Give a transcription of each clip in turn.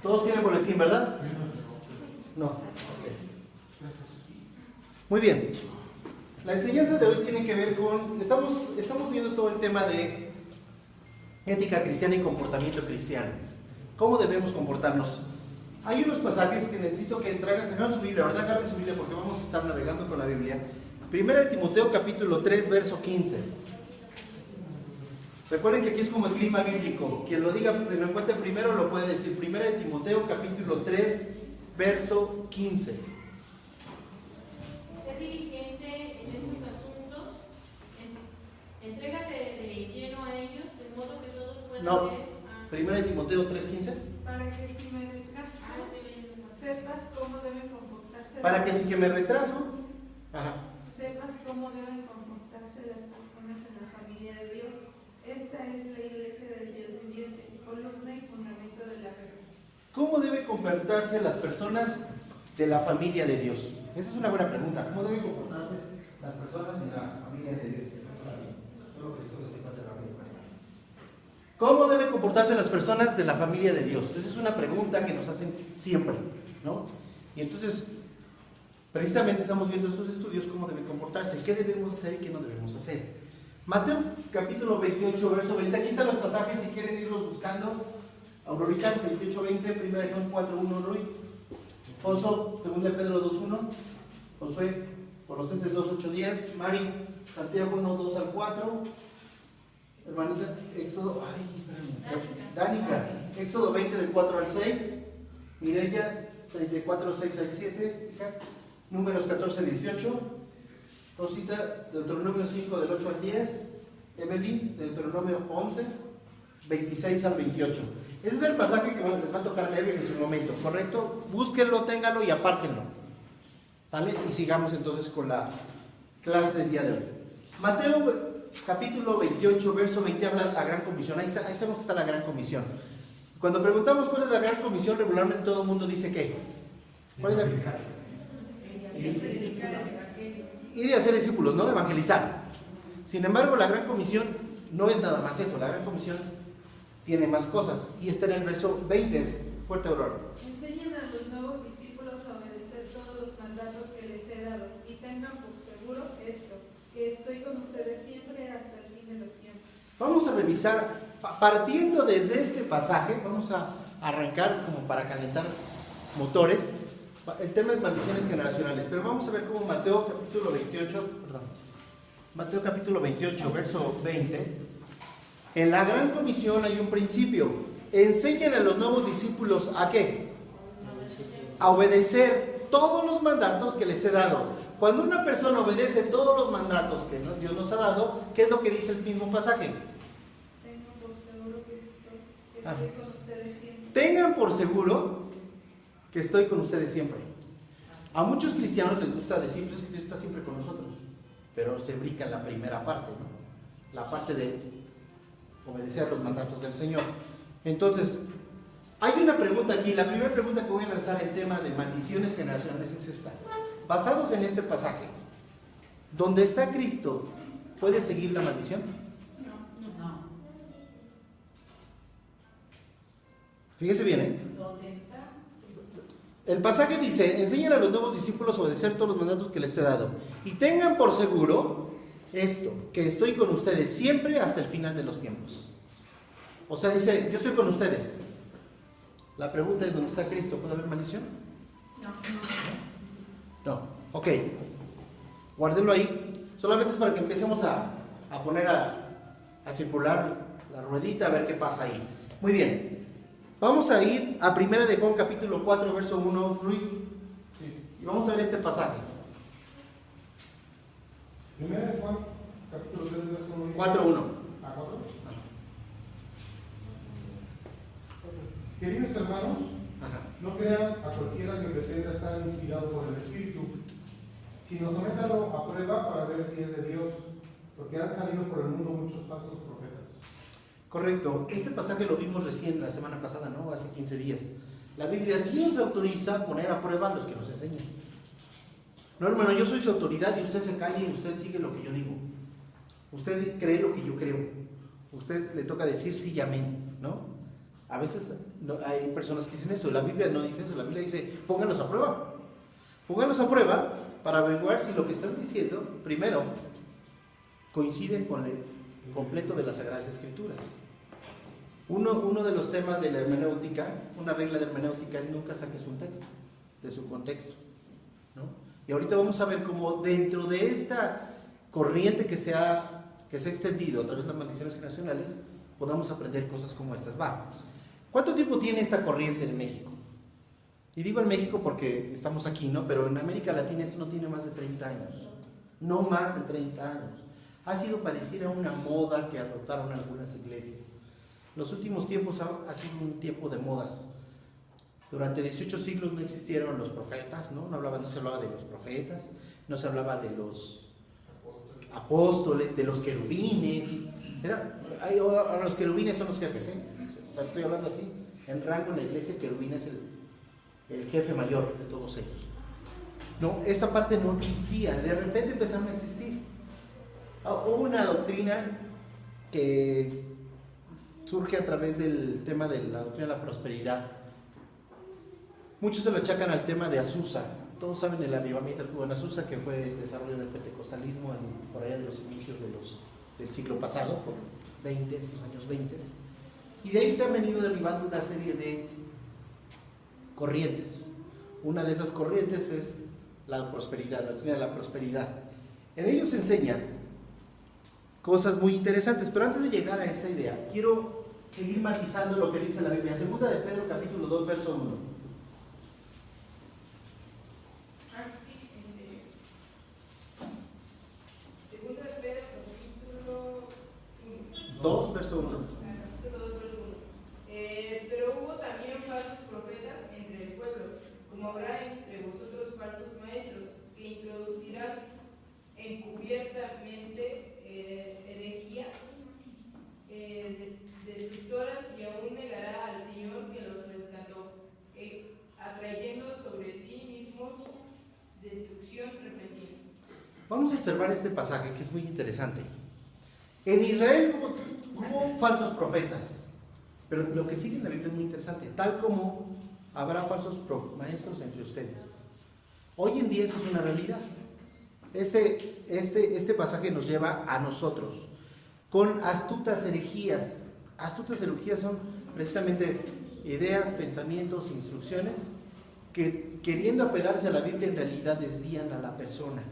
Todos tienen boletín, ¿verdad? No. Ok. Muy bien. La enseñanza de hoy tiene que ver con... Estamos viendo todo el tema de ética cristiana y comportamiento cristiano. ¿Cómo debemos comportarnos? Hay unos pasajes que necesito que traigan su Biblia, ¿verdad? Agarren su Biblia porque vamos a estar navegando con la Biblia. Primera de Timoteo capítulo 3, verso 15. Recuerden que aquí es como esgrima bíblico. Quien lo diga, lo encuentre primero lo puede decir. Primera de Timoteo capítulo 3, verso 15. Sé diligente en estos asuntos, entrégate de lleno a ellos, de modo que todos puedan ver. Primera de Timoteo 3, 15. Para que si me retraso, sepas cómo deben comportarse. Para que si que me retraso, sepas cómo deben comportarse las personas en la familia de Dios. Esta es la iglesia del Dios viviente, columna y fundamento de la verdad. ¿Cómo deben comportarse las personas de la familia de Dios? Esa es una buena pregunta. ¿Cómo deben comportarse las personas en la familia de Dios? ¿Cómo deben comportarse las personas de la familia de Dios? Esa es una pregunta que nos hacen siempre, ¿no? Y entonces, precisamente estamos viendo estos estudios, cómo deben comportarse, qué debemos hacer y qué no debemos hacer. Mateo capítulo 28, verso 20. Aquí están los pasajes si quieren irlos buscando. Aurorica 28, 20, 1 Juan 4, 1, Rui. Oso, 2 Pedro 2, 1. Josué, Colosenses 2, 8, 10. Mari, Santiago 1, 2 al 4. Hermanita, Éxodo, Dánica, Éxodo 20 del 4 al 6. Mireya 34, 6 al 7. Hija. Números 14, 18. Rosita, Deuteronomio 5 del 8 al 10. Evelyn, Deuteronomio 11, 26 al 28. Ese es el pasaje que les va a tocar leer en su momento, ¿correcto? Búsquenlo, ténganlo y apártenlo, ¿vale? Y sigamos entonces con la clase del día de hoy. Mateo capítulo 28, verso 20 habla de la gran comisión. Ahí sabemos que está la gran comisión. Cuando preguntamos cuál es la gran comisión, regularmente todo el mundo dice ¿qué? ¿Cuál es la gran comisión? Ir y hacer discípulos, ¿no? Evangelizar. Sin embargo, la gran comisión no es nada más eso. La gran comisión tiene más cosas. Y está en el verso 20. Fuerte, Aurora. Enseñen a los nuevos discípulos a obedecer todos los mandatos que les he dado y tengan por seguro esto, que estoy con ustedes siempre hasta el fin de los tiempos. Vamos a revisar, partiendo desde este pasaje, vamos a arrancar como para calentar motores. El tema es maldiciones generacionales, pero vamos a ver cómo Mateo capítulo 28, verso 20. En la gran comisión hay un principio. Enseñen a los nuevos discípulos ¿a qué? A obedecer todos los mandatos que les he dado. Cuando una persona obedece todos los mandatos que Dios nos ha dado, ¿qué es lo que dice el mismo pasaje? Tengan por seguro que estoy con ustedes siempre. Tengan por seguro que estoy con ustedes siempre. A muchos cristianos les gusta decir pues, que Dios está siempre con nosotros, pero se brinca la primera parte, ¿no? La parte de obedecer los mandatos del Señor. Entonces, hay una pregunta aquí. La primera pregunta que voy a lanzar en tema de maldiciones generacionales es esta. Basados en este pasaje, ¿dónde está Cristo, puede seguir la maldición? No. Fíjese bien, ¿eh? ¿Dónde está? El pasaje dice, enseñen a los nuevos discípulos a obedecer todos los mandatos que les he dado. Y tengan por seguro esto, que estoy con ustedes siempre hasta el final de los tiempos. O sea, dice, yo estoy con ustedes. La pregunta es, ¿dónde está Cristo? ¿Puede haber maldición? No. Ok. Guárdenlo ahí. Solamente es para que empecemos a poner a circular la ruedita, a ver qué pasa ahí. Muy bien. Vamos a ir a 1 de Juan capítulo 4, verso 1, Luis. Y vamos a ver este pasaje. 1 de Juan capítulo 3, verso 1. 4, 1. ¿A 4? Queridos hermanos, no crean a cualquiera que pretenda estar inspirado por el Espíritu, sino sométalo a prueba para ver si es de Dios, porque han salido por el mundo muchos falsos profetas. Correcto. Este pasaje lo vimos recién la semana pasada, ¿no? Hace 15 días. La Biblia sí nos autoriza a poner a prueba a los que nos enseñan. No, hermano, yo soy su autoridad y usted se calla y usted sigue lo que yo digo. Usted cree lo que yo creo. Usted le toca decir sí y amén, ¿no? A veces hay personas que dicen eso, la Biblia no dice eso, la Biblia dice, pónganlos a prueba. Pónganlos a prueba para averiguar si lo que están diciendo, primero, coincide con el completo de las Sagradas Escrituras. Uno de los temas de la hermenéutica, una regla de hermenéutica es nunca saques un texto de su contexto, ¿no? Y ahorita vamos a ver cómo dentro de esta corriente que se ha extendido a través de las maldiciones generacionales, podamos aprender cosas como estas. ¿Cuánto tiempo tiene esta corriente en México? Y digo en México porque estamos aquí, ¿no? Pero en América Latina esto no tiene más de 30 años. No más de 30 años. Ha sido pareciera una moda que adoptaron algunas iglesias. Los últimos tiempos ha sido un tiempo de modas. Durante 18 siglos no existieron los profetas, ¿no? No se hablaba de los profetas, no se hablaba de los apóstoles, de los querubines. Ahora los querubines son los jefes, ¿eh? O sea, estoy hablando así, en rango en la iglesia, el querubín es el jefe mayor de todos ellos. No, esa parte no existía, de repente empezaron a existir. Hubo una doctrina que surge a través del tema de la doctrina de la prosperidad. Muchos se lo achacan al tema de Azusa. Todos saben el avivamiento que hubo en Azusa, que fue el desarrollo del pentecostalismo por allá de los inicios del siglo pasado, por los años 20. Y de ahí se han venido derivando una serie de corrientes. Una de esas corrientes es la prosperidad, la doctrina de la prosperidad. En ellos se enseñan cosas muy interesantes, pero antes de llegar a esa idea, quiero seguir matizando lo que dice la Biblia. Segunda de Pedro, capítulo 2, verso 1. Segunda de Pedro, capítulo 2, verso 1. Pero hubo también falsos profetas entre el pueblo, como habrá entre vosotros falsos maestros, que introducirán encubiertamente herejías destructoras, y aún negará al Señor que los rescató, atrayendo sobre sí mismos destrucción repentina. Vamos a observar este pasaje que es muy interesante. En Israel hubo falsos profetas, pero lo que sigue en la Biblia es muy interesante, tal como habrá falsos maestros entre ustedes. Hoy en día eso es una realidad. Este pasaje nos lleva a nosotros con astutas herejías. Astutas herejías son precisamente ideas, pensamientos, instrucciones que, queriendo apegarse a la Biblia, en realidad desvían a la persona.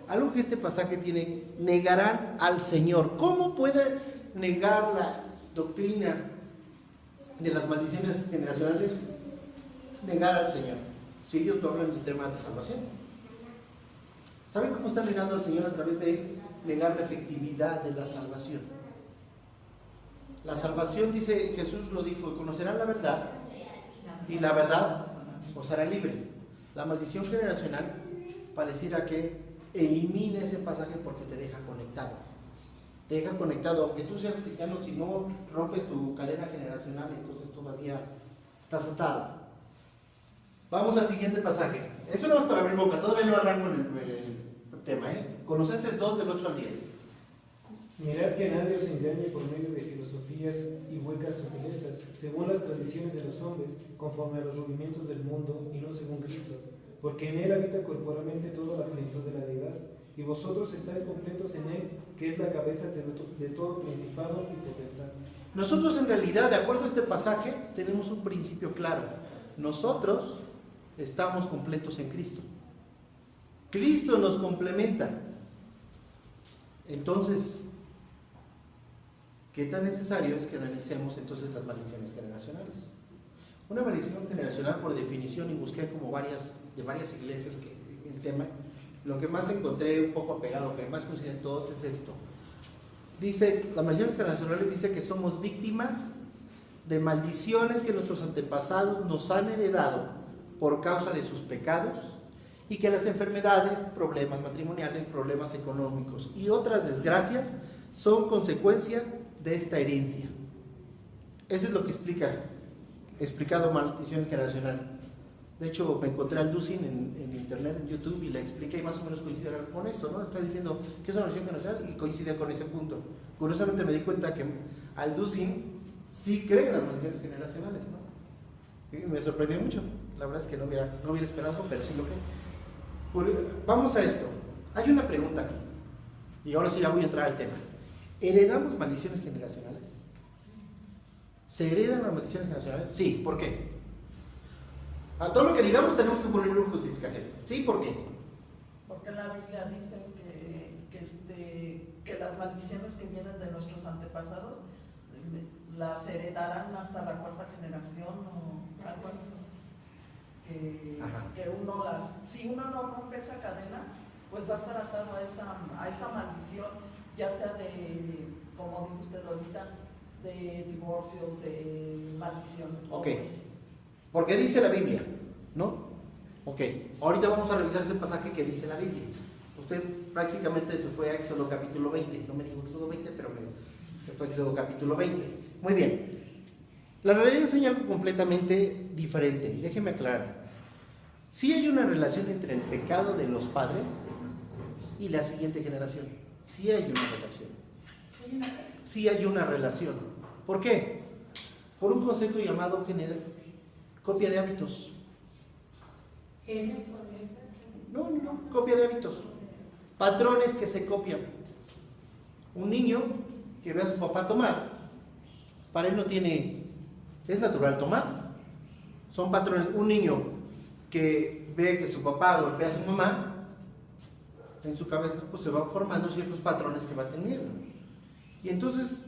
Algo que este pasaje tiene: negarán al Señor. ¿Cómo puede negar la doctrina de las maldiciones generacionales? Negar al Señor. Si ellos no hablan del tema de salvación. ¿Saben cómo están negando al Señor? A través de negar la efectividad de la salvación. La salvación, dice Jesús, lo dijo: conocerán la verdad y la verdad os hará libres. La maldición generacional pareciera que elimina ese pasaje porque te deja conectado. Te deja conectado, aunque tú seas cristiano, si no rompes tu cadena generacional, entonces todavía estás atado. Vamos al siguiente pasaje. Eso no es para abrir boca, todavía no arranco el tema, Colosenses 2, del 8 al 10. Mirad que nadie os engañe por medio de filosofías y huecas sutilezas, según las tradiciones de los hombres, conforme a los rudimientos del mundo, y no según Cristo, porque en él habita corporalmente toda la plenitud de la deidad, y vosotros estáis completos en él, que es la cabeza de todo principado y potestad. Nosotros, en realidad, de acuerdo a este pasaje, tenemos un principio claro. Nosotros estamos completos en Cristo. Cristo nos complementa. Entonces, ¿qué tan necesario es que analicemos entonces las maldiciones generacionales? Una maldición generacional, por definición, y busqué como varias iglesias que el tema, lo que más encontré un poco apegado, que más coinciden todos, es esto. Dice, las maldiciones generacionales dice que somos víctimas de maldiciones que nuestros antepasados nos han heredado por causa de sus pecados, y que las enfermedades, problemas matrimoniales, problemas económicos y otras desgracias son consecuencia de esta herencia. Eso es lo que explicado maldición generacional. De hecho, me encontré al Dusin en internet, en YouTube, y le expliqué y más o menos coincide con esto, ¿no? Está diciendo que es una maldición generacional y coincide con ese punto. Curiosamente me di cuenta que al Dusin sí creen en las maldiciones generacionales, ¿no? Y me sorprendió mucho. La verdad es que no hubiera esperado, pero sí lo creo. Vamos a esto. Hay una pregunta aquí. Y ahora sí ya voy a entrar al tema. ¿Heredamos maldiciones generacionales? ¿Se heredan las maldiciones generacionales? Sí, ¿por qué? A todo lo que digamos tenemos que ponerle una justificación. ¿Sí? ¿Por qué? Porque la Biblia dice que las maldiciones que vienen de nuestros antepasados las heredarán hasta la cuarta generación o algo así. Que uno si uno no rompe esa cadena, pues va a estar atado a esa maldición, ya sea de, como dijo usted ahorita, de divorcios, de maldición. Ok, porque dice la Biblia, ¿no? Ok, ahorita vamos a revisar ese pasaje que dice la Biblia. Usted prácticamente se fue a Éxodo capítulo 20, no me dijo Éxodo 20, pero se fue a Éxodo capítulo 20. Muy bien, la realidad enseña algo completamente diferente, y déjeme aclarar. Sí hay una relación entre el pecado de los padres y la siguiente generación. Sí hay una relación. Sí hay una relación. ¿Por qué? Por un concepto llamado copia de hábitos. No, copia de hábitos. Patrones que se copian. Un niño que ve a su papá tomar, para él es natural tomar. Son patrones. Un niño que ve que su papá golpea a su mamá, en su cabeza pues se van formando ciertos patrones que va teniendo. Y entonces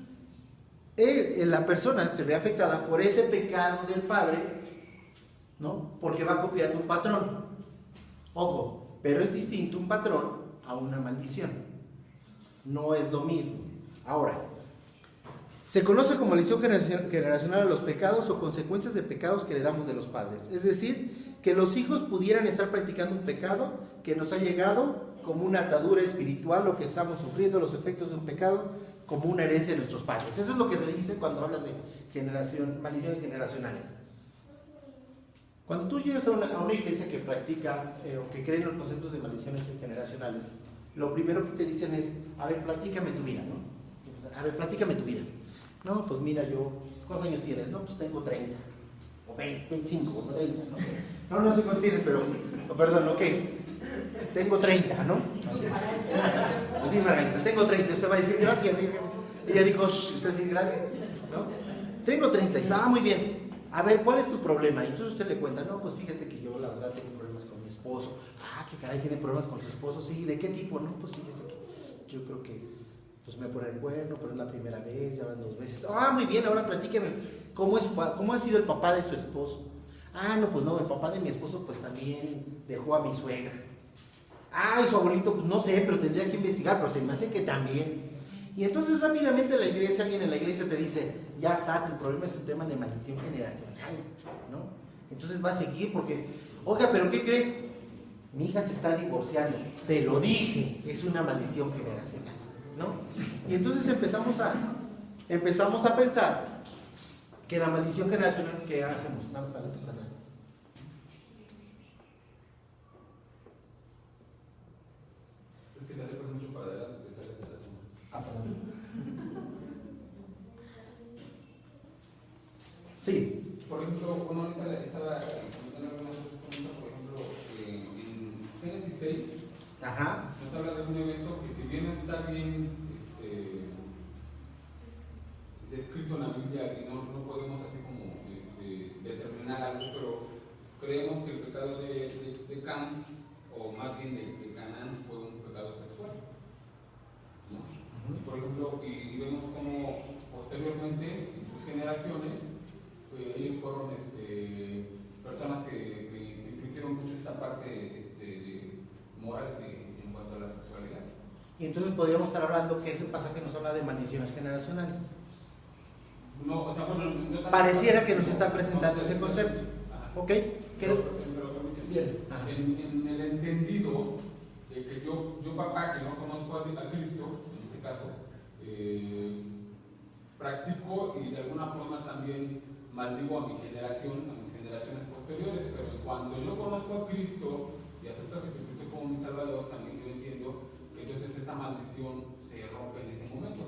la persona se ve afectada por ese pecado del padre, ¿no? Porque va copiando un patrón. Ojo, pero es distinto un patrón a una maldición. No es lo mismo. Ahora, se conoce como maldición generacional a los pecados o consecuencias de pecados que heredamos de los padres. Es decir, que los hijos pudieran estar practicando un pecado que nos ha llegado como una atadura espiritual, o que estamos sufriendo los efectos de un pecado como una herencia de nuestros padres. Eso es lo que se dice cuando hablas de maldiciones generacionales. Cuando tú llegas a una iglesia que practica o que cree en los conceptos de maldiciones generacionales, lo primero que te dicen es: a ver, platícame tu vida, ¿no? A ver, platícame tu vida. No, pues mira, ¿cuántos años tienes? No, pues tengo 30, o 20, 25, o 30, no sé. No sé cuántos tienes, pero, perdón, ok. Tengo 30, ¿no? Así, Margarita, tengo 30. Usted va a decir gracias. Ella dijo, usted dice gracias, ¿no? Tengo 30. Y dice, muy bien. A ver, ¿cuál es tu problema? Y entonces usted le cuenta, no, pues fíjate que yo la verdad tengo problemas con mi esposo. ¿Qué caray, tiene problemas con su esposo? Sí, ¿de qué tipo? No, pues fíjese que yo creo que pues me pone el cuerno, pero es la primera vez, ya van 2 veces. Muy bien, ahora platíqueme, ¿cómo ha sido el papá de su esposo? No, pues no, el papá de mi esposo pues también dejó a mi suegra. Y su abuelito, pues no sé, pero tendría que investigar, pero se me hace que también. Y entonces rápidamente alguien en la iglesia te dice, ya está, tu problema es un tema de maldición generacional, ¿no? Entonces va a seguir porque, oiga, ¿pero qué cree? Mi hija se está divorciando, te lo dije, es una maldición generacional, ¿no? Y entonces empezamos a pensar que la maldición generacional, ¿qué hacemos? Vamos para adelante, para atrás. Es que te acercas mucho para adelante, te sales de la zona. Perdón. Sí. Por ejemplo, bueno, ahorita estaba comentando algunas cosas, por ejemplo, en Génesis 6, nos habla de un evento que si bien no está bien descrito en la Biblia, y no podemos así como determinar algo, pero creemos que el pecado de Can, o más bien de Canaán, fue un pecado sexual, ¿no? Y por ejemplo, y vemos como posteriormente, en sus generaciones, ellos fueron personas que infringieron mucho esta parte moral en cuanto a la sexualidad. Y entonces podríamos estar hablando que ese pasaje nos habla de maldiciones generacionales. No, o sea, bueno, pareciera que nos está presentando ese concepto. ¿Ok? Pero bien. En el entendido de que yo papá, que no conozco a Cristo, en este caso, practico y de alguna forma también maldigo a mi generación, a mis generaciones posteriores, pero en cuanto yo conozco a Cristo y acepto a Jesucristo como mi Salvador, también yo entiendo que entonces esta maldición se rompe en ese momento.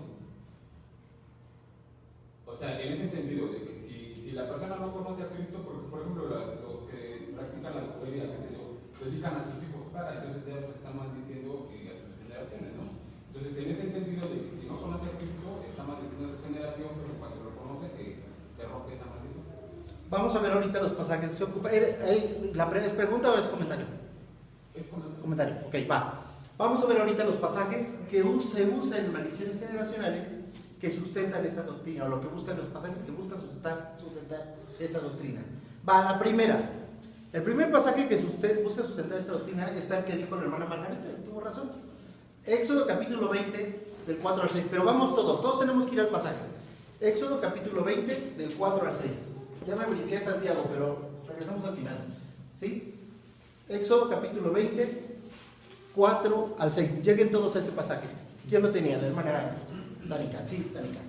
O sea, en ese sentido, de que si la persona no conoce a Cristo, porque por ejemplo los que practican la brujería, qué sé yo, dedican a sus hijos para, entonces ya se están maldiciendo a sus generaciones, ¿no? Entonces, en ese sentido de que si no conoce a Cristo, está maldiciendo a su generación, pero cuando lo conoce, se rompe esa maldición. Vamos a ver ahorita los pasajes. ¿Se ocupa? ¿Es pregunta o es comentario? Es comentario. Comentario, ok, va. Vamos a ver ahorita los pasajes que se usan en maldiciones generacionales que sustentan esta doctrina, o lo que buscan los pasajes que buscan sustentar esta doctrina. Va, la primera. El primer pasaje que busca sustentar esta doctrina está el que dijo la hermana Margarita, tuvo razón. Éxodo capítulo 20, del 4 al 6. Pero vamos todos tenemos que ir al pasaje. Éxodo capítulo 20, del 4 al 6. Ya me brinqué a Santiago, pero regresamos al final. ¿Sí? Éxodo capítulo 20, 4 al 6. Lleguen todos a ese pasaje. ¿Quién lo tenía? La hermana Danica. Sí, Danica.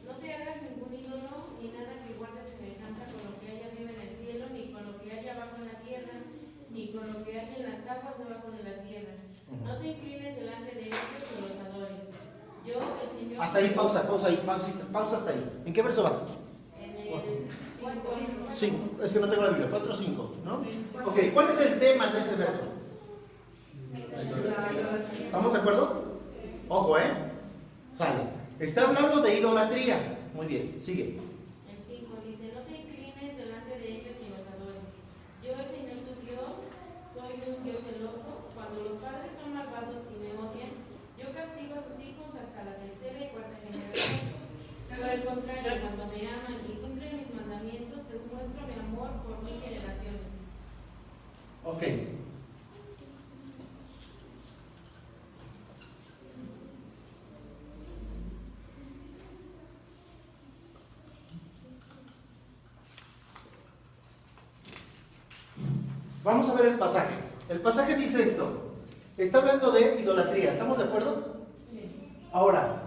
No te hagas ningún ídolo, ni nada que guarde semejanza con lo que haya arriba en el cielo, ni con lo que haya abajo en la tierra, ni con lo que haya en las aguas debajo de la tierra. No te inclines delante de ellos y los adores. Yo, el Señor... Hasta ahí, pausa hasta ahí. ¿En qué verso vas? En el 4. Sí, es que no tengo la Biblia. 4 o 5, ¿no? Ok, ¿cuál es el tema de ese verso? ¿Estamos de acuerdo? Ojo, sale. Está hablando de idolatría. Muy bien, sigue. El 5 dice, no te inclines delante de ellos ni los adores. Yo, el Señor tu Dios, soy un Dios celoso. Cuando los padres son malvados y me odian, yo castigo a sus hijos hasta la tercera y cuarta generación. Por el contrario, cuando me aman y cumplen mis mandamientos, les muestro mi amor por 1000 generaciones. Ok. Vamos a ver el pasaje. El pasaje dice esto. Está hablando de idolatría. ¿Estamos de acuerdo? Sí. Ahora,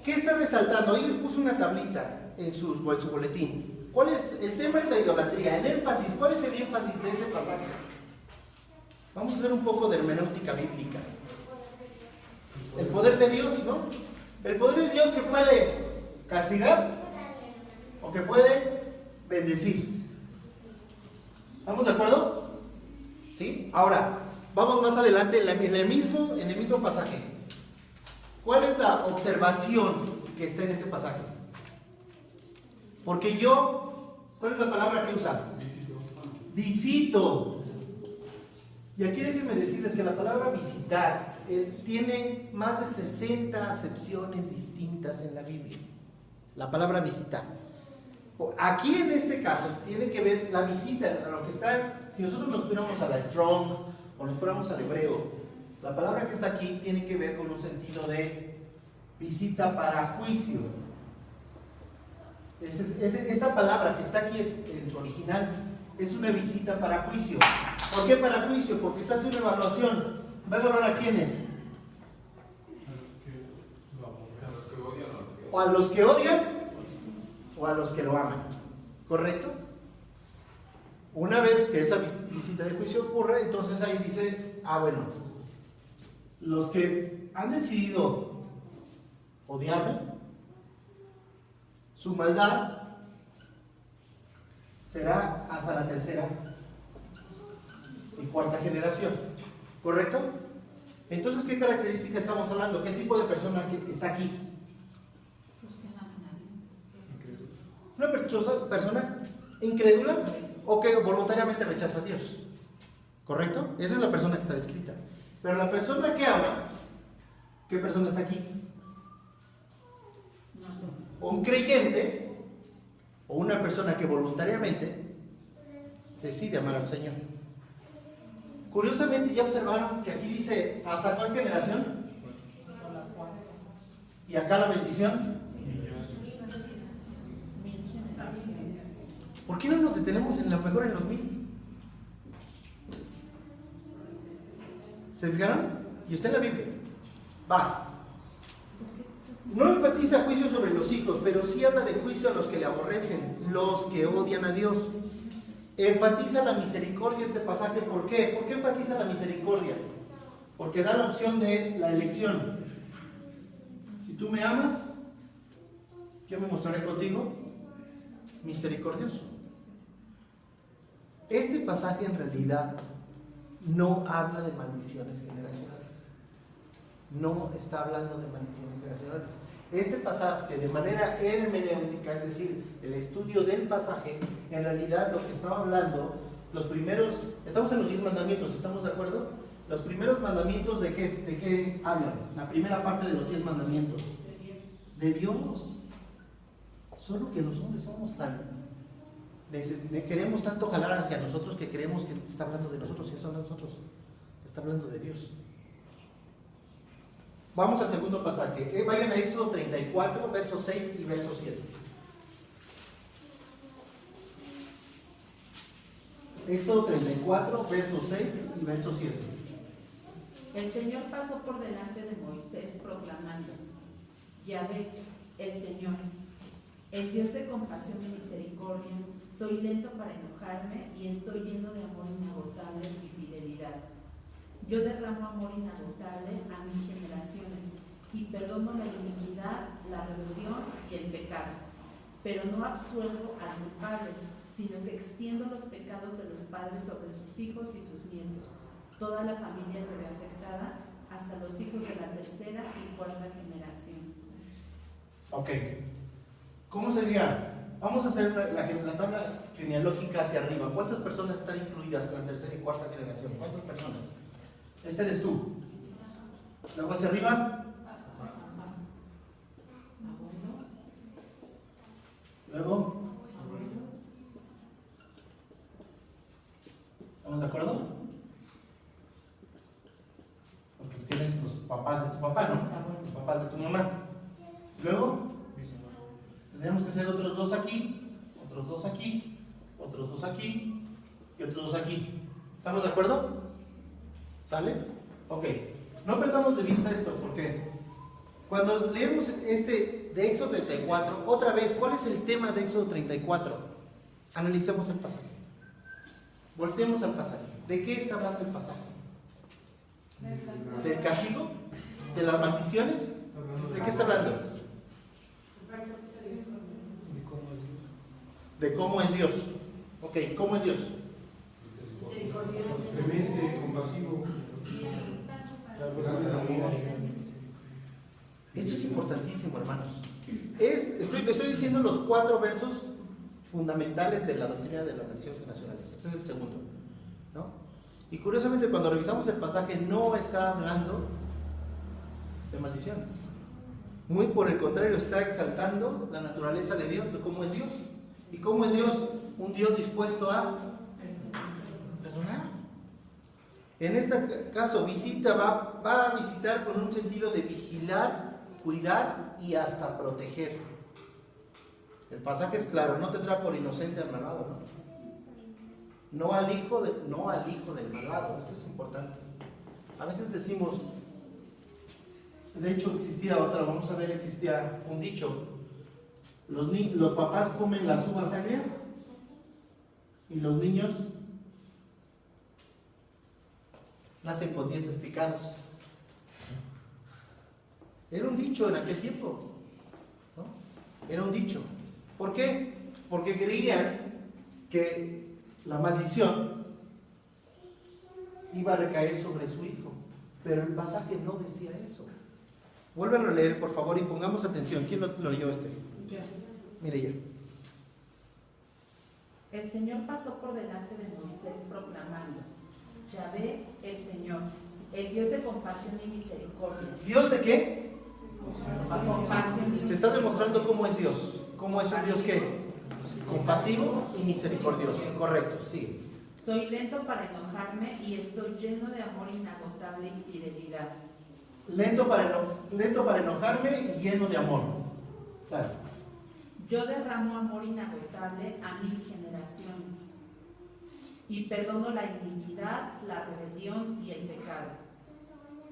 ¿qué está resaltando? Ahí les puse una tablita en su boletín. ¿Cuál es? El tema es la idolatría. El énfasis. ¿Cuál es el énfasis de este pasaje? Vamos a hacer un poco de hermenéutica bíblica. El poder de Dios, ¿no? El poder de Dios que puede castigar o que puede bendecir. ¿Estamos de acuerdo? ¿Sí? Ahora, vamos más adelante en el mismo pasaje. ¿Cuál es la observación que está en ese pasaje? Porque ¿cuál es la palabra que usa? Visito. Y aquí déjenme decirles que la palabra visitar tiene más de 60 acepciones distintas en la Biblia. La palabra visitar. Aquí en este caso tiene que ver la visita, a lo que está, si nosotros nos fuéramos a la Strong o nos fuéramos al hebreo, la palabra que está aquí tiene que ver con un sentido de visita para juicio. Esta palabra que está aquí en su original es una visita para juicio. ¿Por qué para juicio? Porque se hace una evaluación. ¿Va a evaluar a quiénes? O a los que odian o a los que lo aman. ¿Correcto? Una vez que esa visita de juicio ocurre, entonces ahí dice, bueno, los que han decidido odiarme, su maldad será hasta la tercera y cuarta generación. ¿Correcto? Entonces, ¿qué característica estamos hablando? ¿Qué tipo de persona está aquí? Una persona incrédula o que voluntariamente rechaza a Dios. ¿Correcto? Esa es la persona que está descrita. Pero la persona que ama, ¿qué persona está aquí? Un creyente o una persona que voluntariamente decide amar al Señor. Curiosamente, ya observaron que aquí dice ¿hasta cuál generación? Y acá la bendición. ¿Por qué no nos detenemos en lo mejor en los 1000? ¿Se fijaron? Y está en la Biblia. Va. No enfatiza juicio sobre los hijos, pero sí habla de juicio a los que le aborrecen, los que odian a Dios. Enfatiza la misericordia este pasaje. ¿Por qué? ¿Por qué enfatiza la misericordia? Porque da la opción de la elección. Si tú me amas, yo me mostraré contigo misericordioso. Este pasaje en realidad no habla de maldiciones generacionales. No está hablando de maldiciones generacionales. Este pasaje, de manera hermenéutica, es decir, el estudio del pasaje, en realidad lo que estaba hablando, los primeros, estamos en los 10 mandamientos, ¿estamos de acuerdo? Los primeros mandamientos, ¿de qué hablan? La primera parte de los 10 mandamientos. De Dios. Solo que los hombres somos queremos tanto jalar hacia nosotros que creemos que está hablando de nosotros, y no está hablando de nosotros, está hablando de Dios. Vamos al segundo pasaje. Vayan a Éxodo 34, versos 6 y verso 7. Éxodo 34, versos 6 y verso 7. El Señor pasó por delante de Moisés proclamando: Yahvé, el Señor, el Dios de compasión y misericordia, soy lento para enojarme y estoy lleno de amor inagotable y fidelidad. Yo derramo amor inagotable a mis generaciones y perdono la iniquidad, la rebelión y el pecado, pero no absuelvo al culpable, sino que extiendo los pecados de los padres sobre sus hijos y sus nietos. Toda la familia se ve afectada, hasta los hijos de la tercera y cuarta generación. Ok. ¿Cómo sería? Vamos a hacer la tabla genealógica hacia arriba. ¿Cuántas personas están incluidas en la tercera y cuarta generación? ¿Cuántas personas? Este eres tú. Luego hacia arriba. Luego. ¿Estamos de acuerdo? Porque tienes los papás de tu papá, ¿no? Los papás de tu mamá. Luego, tendríamos que hacer otros 2 aquí, otros 2 aquí, otros 2 aquí y otros 2 aquí. ¿Estamos de acuerdo? ¿Sale? Ok. No perdamos de vista esto, porque cuando leemos este de Éxodo 34, otra vez, ¿cuál es el tema de Éxodo 34? Analicemos el pasaje. Voltemos al pasaje. ¿De qué está hablando el pasaje? ¿Del castigo? ¿De las maldiciones? ¿De qué está hablando? De cómo es Dios. Ok, ¿cómo es Dios? Clemente, compasivo, grande de amor. Esto es importantísimo, hermanos. Estoy diciendo los 4 versos fundamentales de la doctrina de las maldiciones nacionales. Este es el segundo, ¿no? Y curiosamente, cuando revisamos el pasaje, no está hablando de maldición. Muy por el contrario, está exaltando la naturaleza de Dios, de cómo es Dios. ¿Y cómo es Dios? Un Dios dispuesto a perdonar. En este caso, va a visitar con un sentido de vigilar, cuidar y hasta proteger. El pasaje es claro: no tendrá por inocente al malvado, ¿no? No al hijo del malvado. Esto es importante. A veces decimos, de hecho existía, ahorita lo vamos a ver, existía un dicho: los papás comen las uvas agrias y los niños nacen con dientes picados. Era un dicho en aquel tiempo, ¿no? Era un dicho. ¿Por qué? Porque creían que la maldición iba a recaer sobre su hijo, pero el pasaje no decía eso. Vuélvanlo a leer, por favor, y pongamos atención. ¿Quién lo leyó este? Mire ya. El Señor pasó por delante de Moisés proclamando: Yahvé, el Señor, el Dios de compasión y misericordia. ¿Dios de qué? Compasión y Se está demostrando cómo es Dios. ¿Cómo es un Dios qué? Compasivo y misericordioso. Correcto, sí. Soy lento para enojarme y estoy lleno de amor inagotable y fidelidad. Lento para enojarme y lleno de amor. ¿Sale? Yo derramo amor inagotable a 1000 generaciones y perdono la iniquidad, la rebelión y el pecado,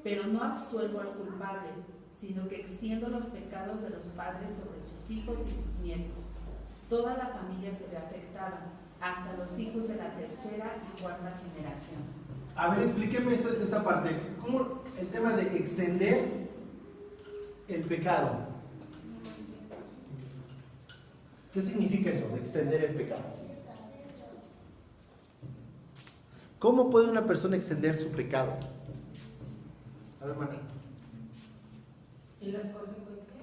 pero no absuelvo al culpable, sino que extiendo los pecados de los padres sobre sus hijos y sus nietos. Toda la familia se ve afectada, hasta los hijos de la tercera y cuarta generación. A ver, explíqueme esta parte. ¿Cómo el tema de extender el pecado? ¿Qué significa eso de extender el pecado? ¿Cómo puede una persona extender su pecado? A ver, Manuel. ¿Y las consecuencias?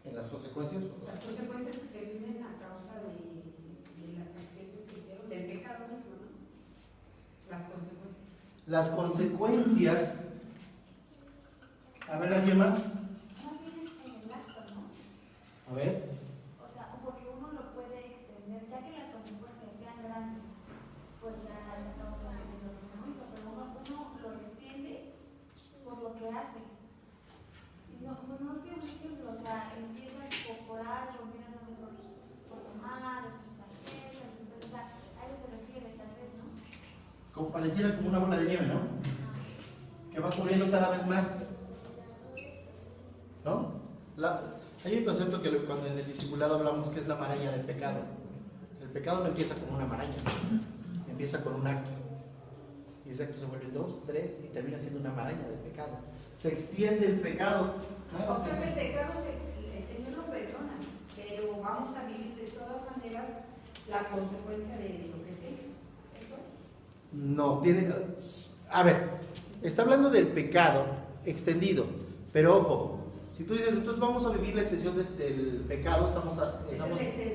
En las consecuencias. Las consecuencias que se viven a causa de las acciones que hicieron, del pecado mismo, ¿no? Las consecuencias. Las consecuencias. A ver, ¿alguien más? Más bien en el acto, ¿no? A ver. O sea, porque uno lo puede extender, ya que las consecuencias sean grandes, pues ya esa causa de lo que no hizo, pero uno lo extiende por lo que hace. Y no sé, un ejemplo, o sea, empiezas por algo, empiezas a hacer por tomar, exageras, o sea, a eso se refiere tal vez, ¿no? Como pareciera como una bola de nieve, ¿no? Que va corriendo cada vez más. ¿No? Hay un concepto que cuando en el discipulado hablamos que es la maraña del pecado. El pecado no empieza como una maraña, empieza con un acto. Y ese acto se vuelve 2, 3 y termina siendo una maraña de pecado. Se extiende el pecado. ¿No? O sea, el pecado el Señor lo perdona, pero vamos a vivir de todas maneras la consecuencia de lo que se hizo. ¿Eso es? No, tiene. A ver, está hablando del pecado extendido, pero ojo. Si tú dices, entonces vamos a vivir la extensión del pecado, estamos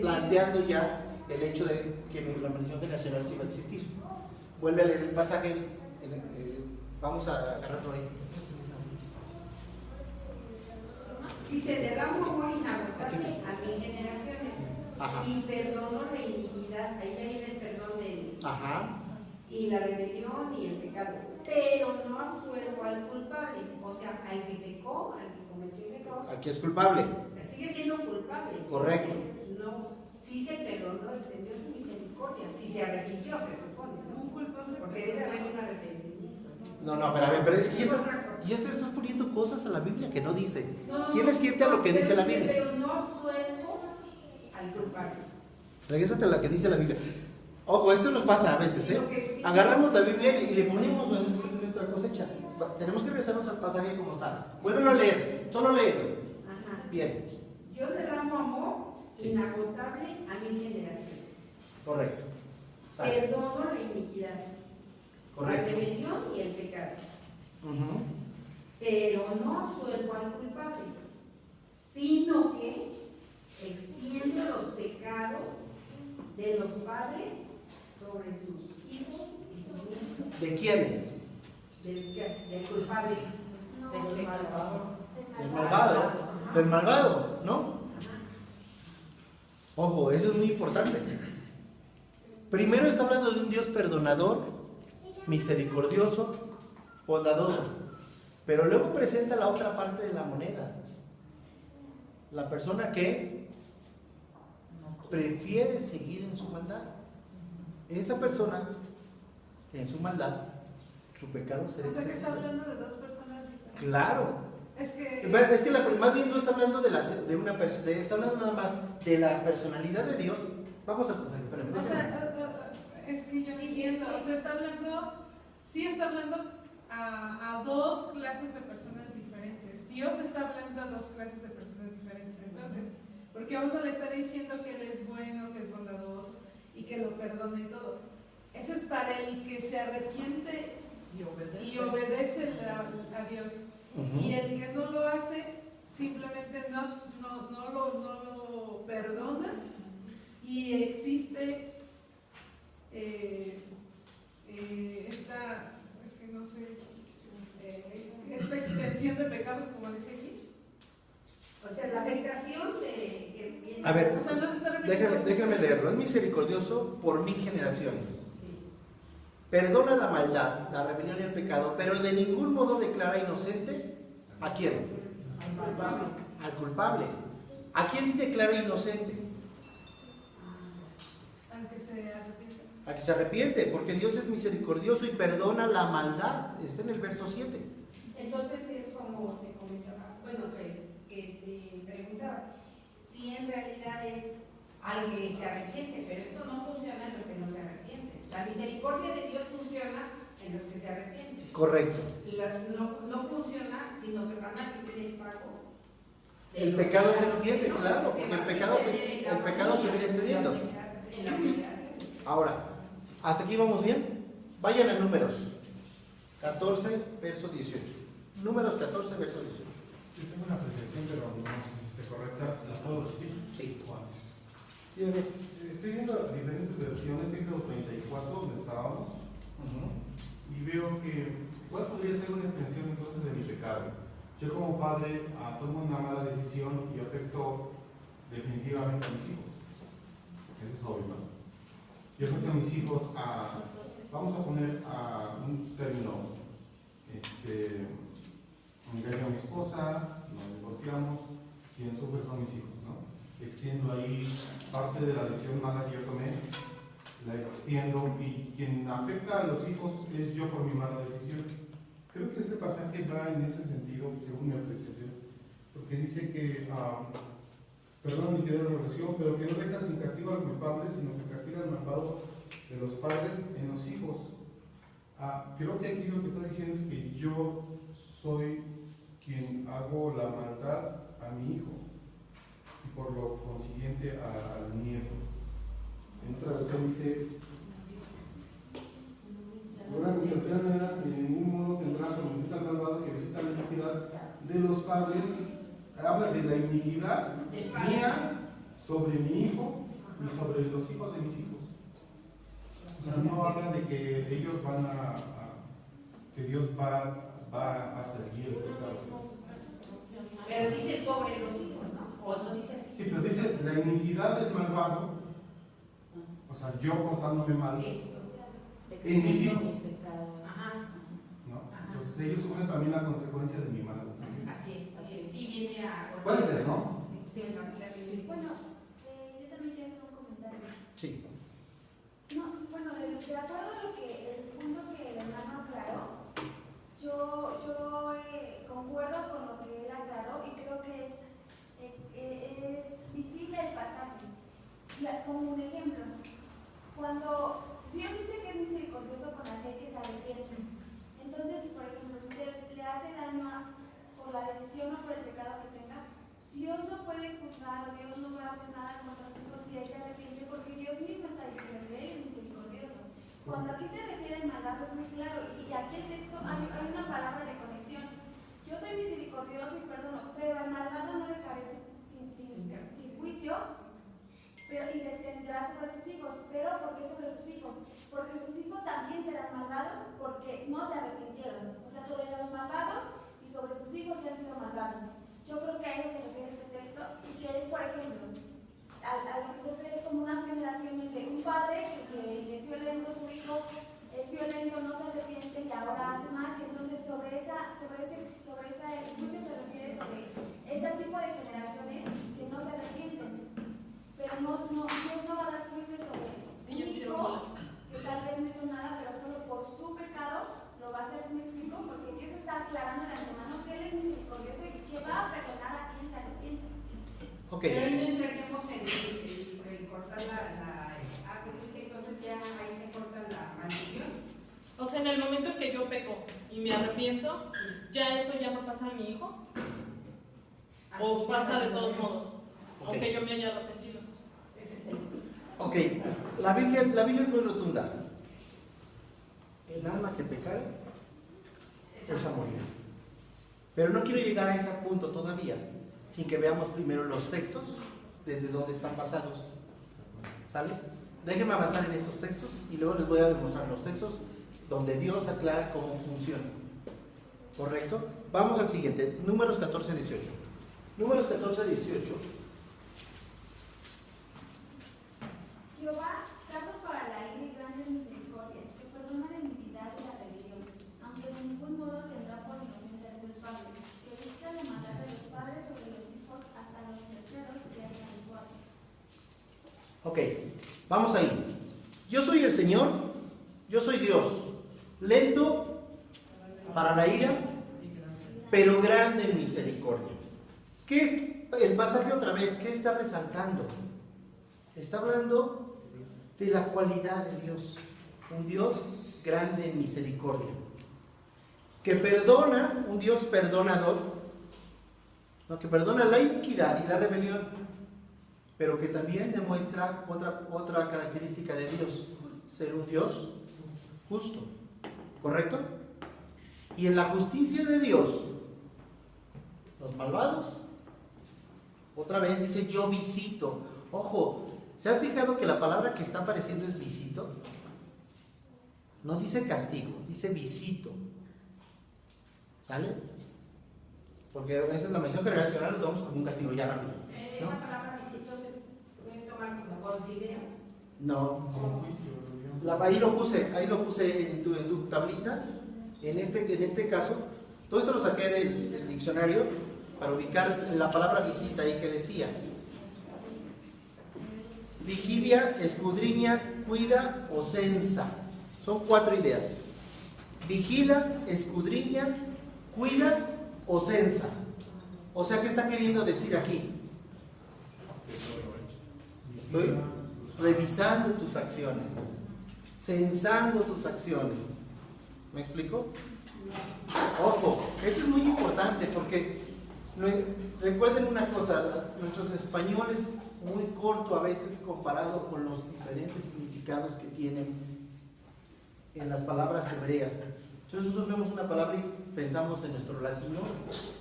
planteando ya el hecho de que la maldición generacional sí va a existir. Vuelve a leer el pasaje, vamos a agarrarlo ahí. Dice, derramo amor inagotable a mis generaciones. Ajá. Y perdono la iniquidad. Ahí ya viene el perdón de Ajá. y la rebelión y el pecado. Pero no absuelvo al culpable. O sea, al que pecó, al que cometió el pecado. Aquí es culpable. Sigue siendo culpable. Correcto. No, sí se perdonó, extendió su misericordia. Si se arrepintió, se supone, ¿no? Un culpable. Porque debe haber un arrepentimiento. No, pero a ver, pero es que ya te estás poniendo cosas a la Biblia que no dice. No, Tienes que irte a lo que dice la Biblia. Pero no absuelvo al culpable. Regrésate a lo que dice la Biblia. Ojo, esto nos pasa a veces, ¿eh? Agarramos la Biblia y le ponemos nuestra cosecha. Tenemos que regresarnos al pasaje como está. Vuélvelo a leer, solo léelo. Ajá. Bien. Yo derramo amor inagotable a mis generaciones. Correcto. Perdono la iniquidad, Correcto. la rebelión y el pecado. Uh-huh. Pero no absuelvo al culpable, sino que extiendo los pecados de los padres sobre sus hijos y sus nietos. ¿De quiénes? Del culpable, No, del malvado. Del malvado. Del malvado, ¿no? Ojo, eso es muy importante. Primero está hablando de un Dios perdonador, misericordioso, bondadoso. Pero luego presenta la otra parte de la moneda. La persona que prefiere seguir en su maldad. Esa persona, en su maldad, su pecado será O sea que está extendido. hablando de dos personas diferentes. Claro. Es que Más bien no está hablando de una persona, está hablando nada más de la personalidad de Dios. Vamos a pasar, espérame. o sea, es que yo Sí, entiendo, o sea, está hablando a dos clases de personas diferentes. Dios está hablando a dos clases de personas diferentes. Entonces, porque a uno le está diciendo que Él es bueno, que es bondadoso y que lo perdona y todo. Eso es para el que se arrepiente y obedece a Dios. Uh-huh. Y el que no lo hace, simplemente no lo perdona y existe esta extensión de pecados, como dice aquí. O sea, la afectación que viene. A ver, O sea, no se está refiriendo déjame leerlo. Es misericordioso por 1000 generaciones. Sí. Perdona la maldad, la rebelión y el pecado, pero de ningún modo declara inocente ¿a quién? Al culpable. Al culpable. ¿A quién se declara inocente? Aunque se arrepienta. A que se arrepiente, porque Dios es misericordioso y perdona la maldad. Está en el verso 7. Entonces es como te comentaba, bueno, que te preguntaba, si en realidad es al que se arrepiente, pero esto no funciona en los que no se arrepienten. La misericordia de Dios funciona en los que se arrepienten. Correcto. Y no funciona, sino que van a recibir el pago El pecado se extiende, claro, porque el pecado se viene extendiendo. Ahora, ¿hasta aquí vamos bien? Vayan a Números 14, verso 18. Números 14, verso 18. Yo tengo una apreciación, pero no sé si esté correcta. ¿La puedo decir? Sí. Bueno. Estoy viendo diferentes versiones, Éxodo 34, donde estábamos, y veo que ¿cuál podría ser una extensión entonces de mi pecado? Yo como padre tomo una mala decisión y afecto definitivamente a mis hijos. Eso es obvio, ¿no? Yo afecto a mis hijos vamos a poner un término, engaño a mi esposa, nos divorciamos, quien sufre son mis hijos, ¿no? Extiendo ahí parte de la decisión mala que yo tomé, la extiendo, y quien afecta a los hijos es yo por mi mala decisión. Creo que este pasaje va en ese sentido, según mi apreciación, porque dice que, perdón mi querida relación, pero que no deja sin castigo al culpable, sino que castiga al malvado de los padres en los hijos. Creo que aquí lo que está diciendo es que yo soy quien hago la maldad a mi hijo y por lo consiguiente al nieto. En otra versión dice: ahora mi cercana en ningún modo tendrá como visita al malvado que visita la iniquidad de los padres. Habla de la iniquidad mía sobre mi hijo y sobre los hijos de mis hijos. O sea, no habla de que ellos que Dios va a seguir el pecado. Pero dice sobre los hijos, ¿no? ¿O no dice así? Sí, pero dice la iniquidad del malvado, o sea, yo portándome mal, en mis hijos. ¿No? Entonces ellos sufren también la consecuencia de mi mala decisión. Así es. Sí, viene a... Puede ser, ¿no? Sí. Bueno, yo también quiero hacer un comentario. Sí. No, bueno, de acuerdo a lo que el punto que el hermano aclaró, yo concuerdo con lo que él aclaró y creo que es visible el pasaje. Como un ejemplo, cuando Dios dice que es misericordioso con aquel que se arrepiente, entonces si por ejemplo usted le hace daño por la decisión o por el pecado que tenga, Dios no puede juzgar o Dios no puede hacer nada contra sus hijos si él se arrepiente, porque Dios mismo está diciendo que él es misericordioso. Cuando aquí se refiere al malvado es muy claro, y aquí el texto hay una palabra de conexión. Yo soy misericordioso y perdono, pero al malvado no dejaré sin juicio, y se extenderá sobre sus hijos. Pero ¿por qué sobre sus hijos? Porque sus hijos también serán malvados porque no se arrepintieron. O sea, sobre los malvados y sobre sus hijos que han sido malvados. Yo creo que a ellos se refiere este texto, y que es, por ejemplo, a lo que se refiere es como unas generaciones de un padre que es violento, su hijo es violento, no se arrepiente y ahora hace más, y entonces sobre ese juicio se refiere sobre ese tipo de generaciones que no se arrepienten. Pero Dios no va a dar juicio sobre un hijo que tal vez no hizo nada, pero solo por su pecado lo va a hacer. ¿Sí me explico? Porque Dios está aclarando de antemano que Él es misericordioso y que va a perdonar a quien se arrepiente. Okay. Pero no entraríamos en cortar pues es que entonces ya ahí se corta la maldición. O sea, en el momento que yo peco y me arrepiento, ¿ya eso ya no pasa a mi hijo? ¿O pasa de todos modos? Aunque yo me haya arrepentido. Ok, la Biblia es muy rotunda. El alma que pecare, esa morirá. Pero no quiero llegar a ese punto todavía, sin que veamos primero los textos, desde donde están basados. ¿Sale? Déjenme avanzar en esos textos y luego les voy a demostrar los textos donde Dios aclara cómo funciona. ¿Correcto? Vamos al siguiente, Números 14, 18. Números 14, 18. Jehová, tardo para la ira y grande en misericordia, que perdona la iniquidad y la rebelión, aunque de ningún modo tendrá por inocente al culpable, que busca la maldad de los padres sobre los hijos hasta los terceros y hasta los cuartos. Ok, vamos ahí. Yo soy el Señor, yo soy Dios, lento para la ira, pero grande en misericordia. ¿Qué es el pasaje otra vez? ¿Qué está resaltando? Está hablando de la cualidad de Dios, un Dios grande en misericordia, que perdona, un Dios perdonador, ¿no? Que perdona la iniquidad y la rebelión, pero que también demuestra otra característica de Dios, ser un Dios justo, ¿correcto? Y en la justicia de Dios, los malvados, otra vez dice yo visito. Ojo, ¿se han fijado que la palabra que está apareciendo es visito? No dice castigo, dice visito. ¿Sale? Porque esa es la mención generacional, lo tomamos como un castigo ya rápido, ¿no? ¿Esa palabra visito se puede tomar como considero? No. Ahí lo puse en tu tablita. En este caso, todo esto lo saqué del diccionario para ubicar la palabra visita ahí que decía: vigilia, escudriña, cuida o censa. Son 4 ideas. Vigila, escudriña, cuida o censa. O sea, ¿qué está queriendo decir aquí? Estoy revisando tus acciones, censando tus acciones. ¿Me explico? Ojo, eso es muy importante porque recuerden una cosa, nuestros españoles muy corto a veces comparado con los diferentes significados que tienen en las palabras hebreas. Entonces nosotros vemos una palabra y pensamos en nuestro latino,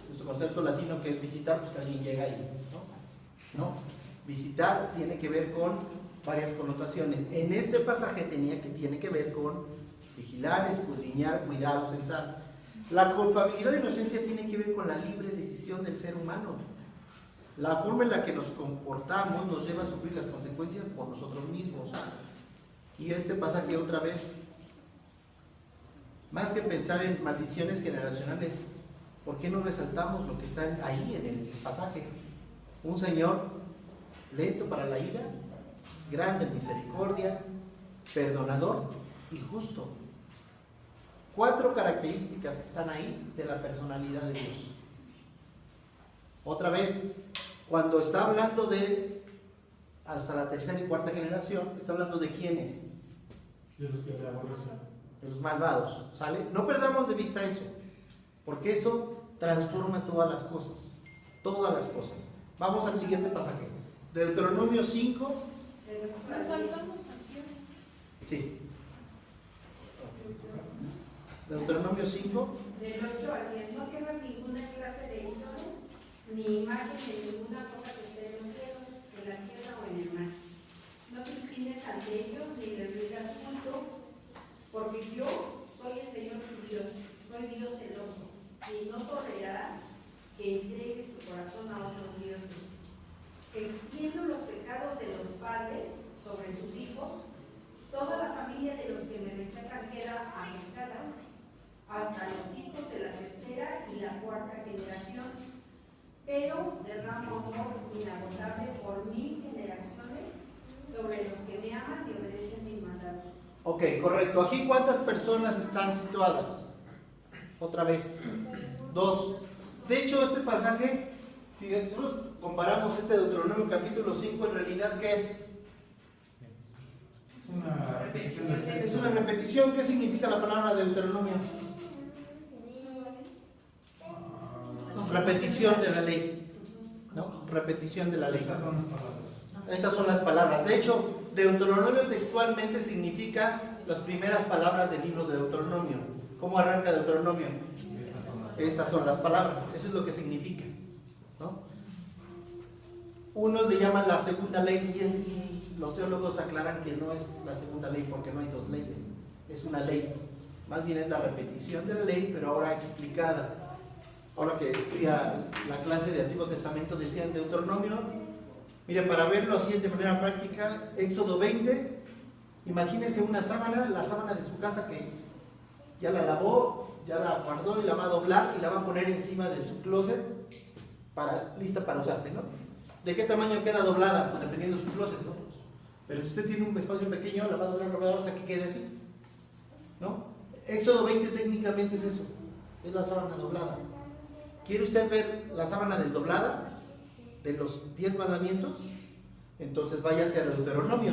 nuestro concepto latino que es visitar, pues que alguien llega y ¿no? Visitar tiene que ver con varias connotaciones. En este pasaje tiene que ver con vigilar, escudriñar, cuidar o censar. La culpabilidad de inocencia tiene que ver con la libre decisión del ser humano. La forma en la que nos comportamos nos lleva a sufrir las consecuencias por nosotros mismos. Y este pasaje otra vez, más que pensar en maldiciones generacionales, ¿por qué no resaltamos lo que está ahí en el pasaje? Un Señor lento para la ira, grande en misericordia, perdonador y justo. 4 características que están ahí de la personalidad de Dios. Otra vez, cuando está hablando de hasta la 3ª y 4ª generación, está hablando de quiénes. De los que le aborrecen. De los malvados, ¿sale? No perdamos de vista eso, porque eso transforma todas las cosas. Todas las cosas. Vamos al siguiente pasaje. Deuteronomio 5. Sí. Deuteronomio 5. Del 8 al 10. No quemas ninguna clase de ídolo, ni imagen de ninguna cosa que esté en los cielos, en la tierra o en el mar. No te inclines ante ellos, ni les digas culto, porque yo soy el Señor tu Dios, soy Dios celoso, y no tolerará que entregues tu corazón a otros dioses. Extiendo los pecados de los padres sobre sus hijos, toda la familia de los que me rechazan queda afectada, hasta los hijos de la 3ª y la 4ª generación, pero derramo amor inagotable por 1000 generaciones sobre los que me aman y obedecen mis mandatos. Ok, correcto. Aquí, ¿cuántas personas están situadas? Otra vez, 2. De hecho, este pasaje, si nosotros comparamos este Deuteronomio capítulo 5, en realidad, ¿qué es? Una repetición del texto. Es una repetición. ¿Qué significa la palabra Deuteronomio? Repetición de la ley, ¿no? Repetición de la ley. Estas son las palabras. Estas son las palabras. De hecho, Deuteronomio textualmente significa las primeras palabras del libro de Deuteronomio. ¿Cómo arranca Deuteronomio? Estas son las palabras. Eso es lo que significa, ¿no? Unos le llaman la segunda ley y los teólogos aclaran que no es la segunda ley porque no hay 2 leyes. Es una ley. Más bien es la repetición de la ley, pero ahora explicada. Ahora que fui a la clase de Antiguo Testamento, decía en Deuteronomio, mire, para verlo así de manera práctica, Éxodo 20, imagínese una sábana, la sábana de su casa que ya la lavó, ya la guardó y la va a doblar y la va a poner encima de su closet, lista para usarse, ¿no? ¿De qué tamaño queda doblada? Pues dependiendo de su closet, ¿no? Pero si usted tiene un espacio pequeño, la va a doblar, hasta que quede así, ¿no? Éxodo 20 técnicamente es eso, es la sábana doblada. ¿Quiere usted ver la sábana desdoblada de los 10 mandamientos? Entonces váyase a Deuteronomio.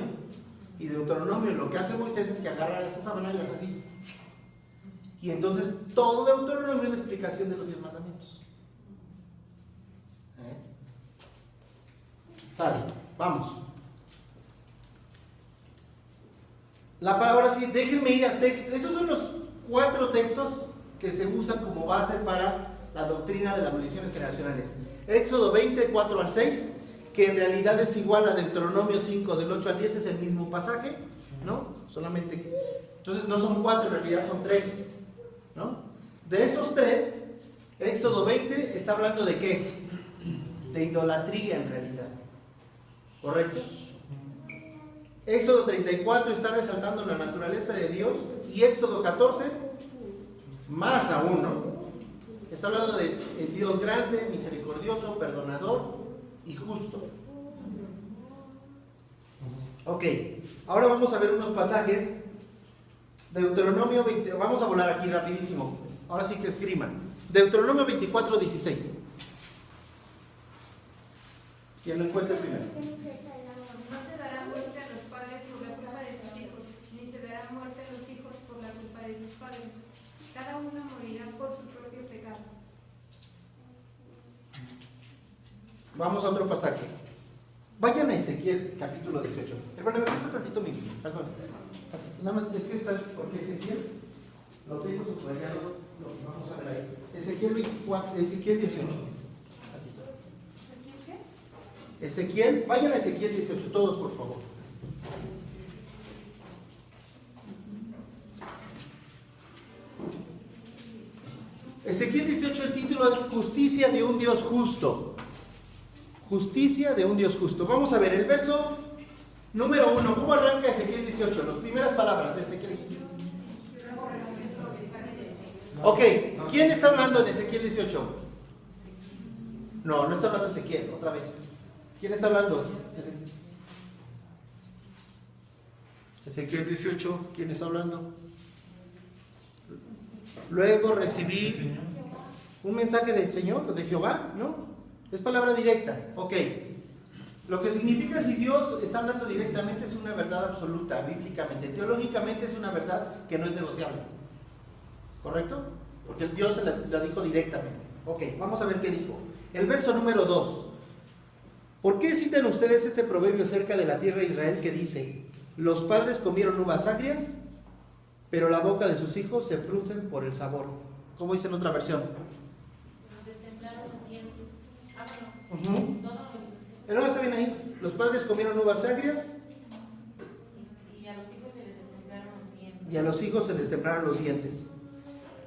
Y Deuteronomio, lo que hace Moisés es que agarra esa sábana y la hace así. Y entonces todo Deuteronomio es la explicación de los 10 mandamientos. Sale, vamos. Ahora sí, déjenme ir a textos. Esos son los 4 textos que se usan como base para la doctrina de las maldiciones generacionales. Éxodo 20, 4 al 6, que en realidad es igual a Deuteronomio 5, del 8 al 10, es el mismo pasaje, ¿no? Solamente que... Entonces no son 4, en realidad son 3, ¿no? De esos 3, Éxodo 20 está hablando de ¿qué? De idolatría en realidad. ¿Correcto? Éxodo 34 está resaltando la naturaleza de Dios, y Éxodo 14, más aún, ¿no? Está hablando de el Dios grande, misericordioso, perdonador y justo. Ok, ahora vamos a ver unos pasajes. Deuteronomio 20, vamos a volar aquí rapidísimo. Ahora sí que escriban. Deuteronomio 24, 16. ¿Quién lo encuentra primero? No se dará muerte a los padres por la culpa de sus hijos, ni se dará muerte a los hijos por la culpa de sus padres. Cada uno morirá por su propio pecado. Vamos a otro pasaje. Vayan a Ezequiel, capítulo 18. Hermano, me presta tantito mi Biblia, perdón. Nada más decir, porque Ezequiel lo tengo subrayado, lo que vamos a ver ahí. Ezequiel 24, Ezequiel 18. Ezequiel, vayan a Ezequiel 18, todos por favor. Ezequiel 18, el título es Justicia de un Dios justo. Justicia de un Dios justo. Vamos a ver el verso número 1. ¿Cómo arranca Ezequiel 18? Las primeras palabras de Ezequiel 18. Ok, ¿quién está hablando en Ezequiel 18? No, no está hablando Ezequiel, otra vez. ¿Quién está hablando? Ezequiel 18, ¿quién está hablando? Luego recibí un mensaje del Señor, de Jehová, ¿no? Es palabra directa, ok. Lo que significa si Dios está hablando directamente es una verdad absoluta, bíblicamente. Teológicamente es una verdad que no es negociable. ¿Correcto? Porque el Dios se la dijo directamente. Ok, vamos a ver qué dijo. El verso número 2. ¿Por qué citan ustedes este proverbio acerca de la tierra de Israel que dice: los padres comieron uvas agrias, pero la boca de sus hijos se fruncen por el sabor? ¿Cómo dice en otra versión? ¿El no está bien ahí? Los padres comieron uvas agrias y a los hijos se les destemplaron los dientes. Y a los hijos se les templaron los dientes.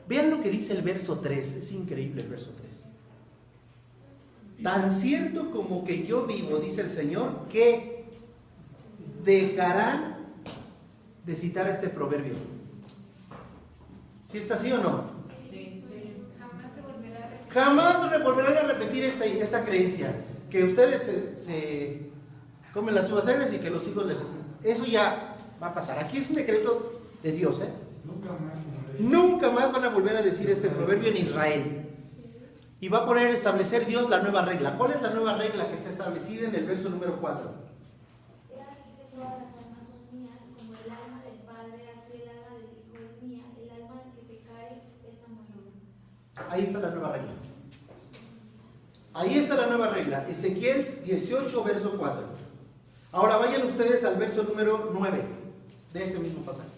Vean lo que dice el verso 3, es increíble el verso 3. Tan cierto como que yo vivo, dice el Señor, que dejarán de citar este proverbio. ¿Sí está así o no? Sí. Jamás se volverá a repetir. Jamás volverán a repetir esta creencia, que ustedes se comen las uvas agrias y que los hijos les... Eso ya va a pasar. Aquí es un decreto de Dios, ¿eh? Nunca más van a volver a decir este proverbio en Israel. Y va a poner a establecer Dios la nueva regla. ¿Cuál es la nueva regla que está establecida en el verso número 4? He aquí que todas las almas son mías, como el alma del Padre, así el alma del Hijo es mía, el alma del que pecare es amargura. Ahí está la nueva regla. Ahí está la nueva regla. Ezequiel 18, verso 4. Ahora vayan ustedes al verso número 9 de este mismo pasaje.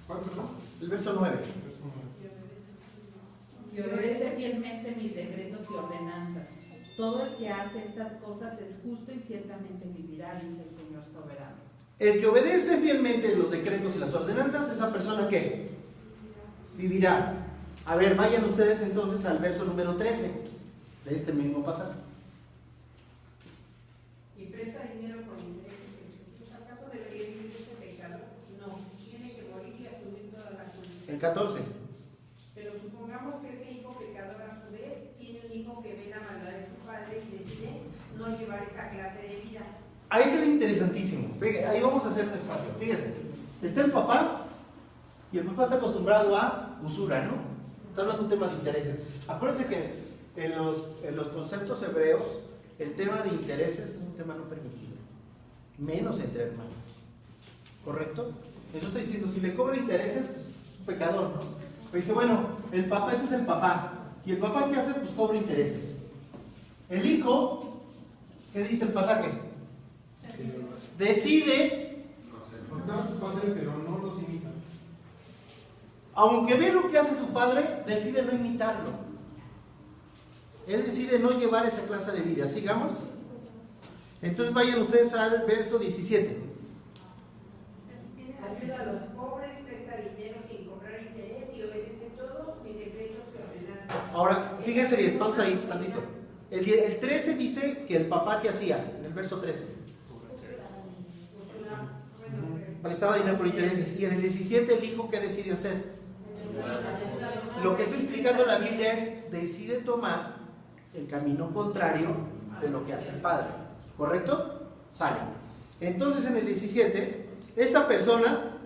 ¿Cuál, perdón? El verso 9. Y obedece fielmente mis decretos y ordenanzas. Todo el que hace estas cosas es justo y ciertamente vivirá, dice el Señor soberano. El que obedece fielmente los decretos y las ordenanzas, esa persona ¿qué? Vivirá. A ver, vayan ustedes entonces al verso número 13 de este mismo pasaje. Si presta dinero con intereses, ¿acaso debería vivir ese pecado? No, tiene que morir y asumir toda la culpa. El 14. Pero supongamos que ese hijo pecador a su vez tiene un hijo que ve la maldad de su padre y decide no llevar esa clase de vida. Ahí esto es interesantísimo. Ahí vamos a hacer un espacio. Fíjense, está el papá y el papá está acostumbrado a usura, ¿no? Está hablando de un tema de intereses. Acuérdense que en los conceptos hebreos el tema de intereses es un tema no permitido, menos entre hermanos. ¿Correcto? Entonces está diciendo, si le cobra intereses, pues es un pecador, ¿no? Pero dice, bueno, el papá, este es el papá. ¿Y el papá qué hace? Pues cobra intereses. El hijo, ¿qué dice el pasaje? decide, honrar a su padre, pero no los imita. aunque ve lo que hace su padre, decide no imitarlo. Él decide no llevar esa clase de vida. Sigamos. Entonces vayan ustedes al verso 17. Ayuda a los pobres, presta dinero sin cobrar interés y obedece todos mis decretos que ordenaste. Ahora, fíjense bien, pausa ahí tantito. El 13 dice que el papá, ¿qué hacía? En el verso 13. Prestaba dinero por intereses. Y en el 17 el hijo, ¿qué decide hacer? Lo que está explicando la Biblia es, decide tomar el camino contrario de lo que hace el padre. ¿Correcto? Sale. Entonces en el 17, esa persona,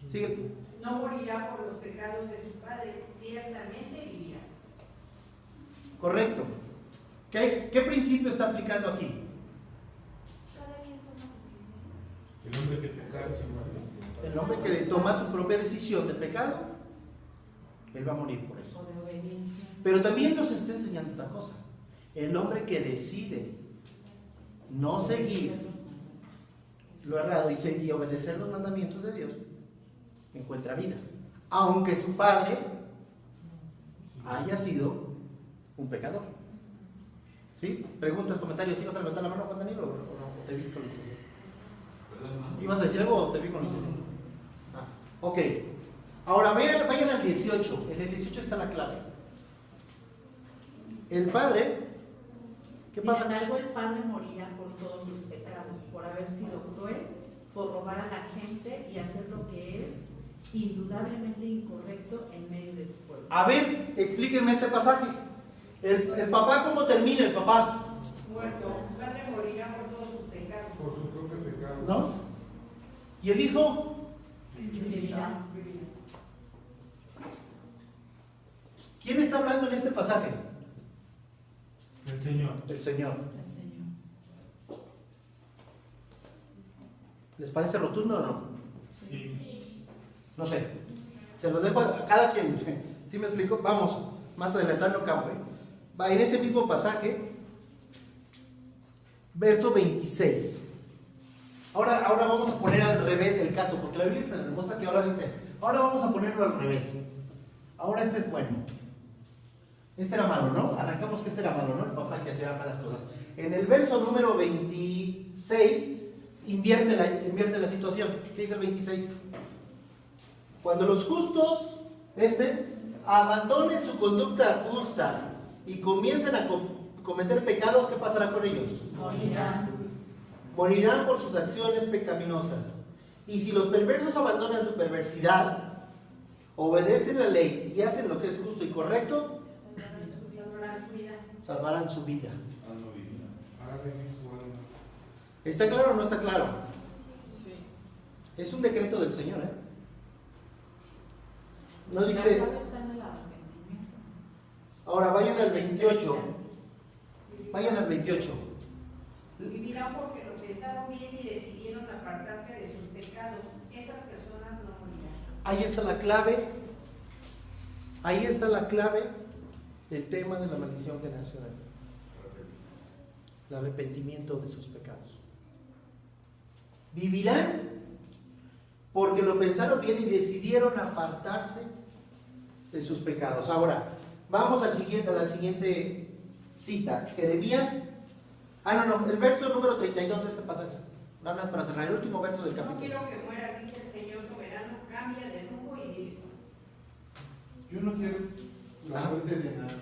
sigue. No morirá por los pecados de su padre, ciertamente vivirá. Correcto. ¿Qué principio está aplicando aquí? El hombre que pecado se muere. El hombre que toma su propia decisión de pecado, él va a morir por eso. Pero también nos está enseñando otra cosa. El hombre que decide no seguir lo errado y obedecer los mandamientos de Dios, encuentra vida. Aunque su padre haya sido un pecador. ¿Sí? Preguntas, comentarios. ¿Ibas a levantar la mano, Juan Danilo, o no? ¿O te vi con la intención? ¿Ibas a decir algo o te vi con la intención? Ok. Ahora vayan al 18. En el 18 está la clave. El padre, ¿qué pasa? Sin embargo, el padre morirá por todos sus pecados, por haber sido cruel, por robar a la gente y hacer lo que es indudablemente incorrecto en medio de su pueblo. A ver, explíquenme este pasaje. El papá, ¿cómo termina el papá? Muerto, el padre morirá por todos sus pecados. Por su propio pecado. ¿No? ¿Y el hijo? Vivirá. ¿Quién está hablando en este pasaje? El Señor. El Señor. El Señor. ¿Les parece rotundo o no? Sí. No sé. Se los dejo a cada quien. ¿Sí me explico? Vamos, más adelantando campo. Va en ese mismo pasaje, verso 26. Ahora vamos a poner al revés el caso, porque la Biblia es tan hermosa que ahora dice, ahora vamos a ponerlo al revés. Ahora este es bueno. Este era malo, ¿no? Arrancamos que este era malo, ¿no? El papá que hacía malas cosas. En el verso número 26, invierte la situación. ¿Qué dice el 26? Cuando los justos, abandonen su conducta justa y comiencen a cometer pecados, ¿qué pasará con ellos? Morirán por sus acciones pecaminosas. Y si los perversos abandonan su perversidad, obedecen la ley y hacen lo que es justo y correcto, salvarán su vida. ¿Está claro o no está claro? Sí. Es un decreto del Señor, ¿eh? No La dice. clave está en el arrepentimiento. Ahora vayan al 28. Vayan al 28. Vivirán porque lo pensaron bien y decidieron apartarse de sus pecados. Esas personas no morirán. Ahí está la clave. Ahí está la clave del tema de la maldición generacional. El arrepentimiento de sus pecados. Vivirán porque lo pensaron bien y decidieron apartarse de sus pecados. Ahora, vamos a la siguiente cita. Jeremías. El verso número 32 de este pasaje. Nada más para cerrar, el último verso del capítulo. No quiero que mueras, dice el Señor soberano, cambia de rumbo y vive. Yo no quiero la muerte de nadie.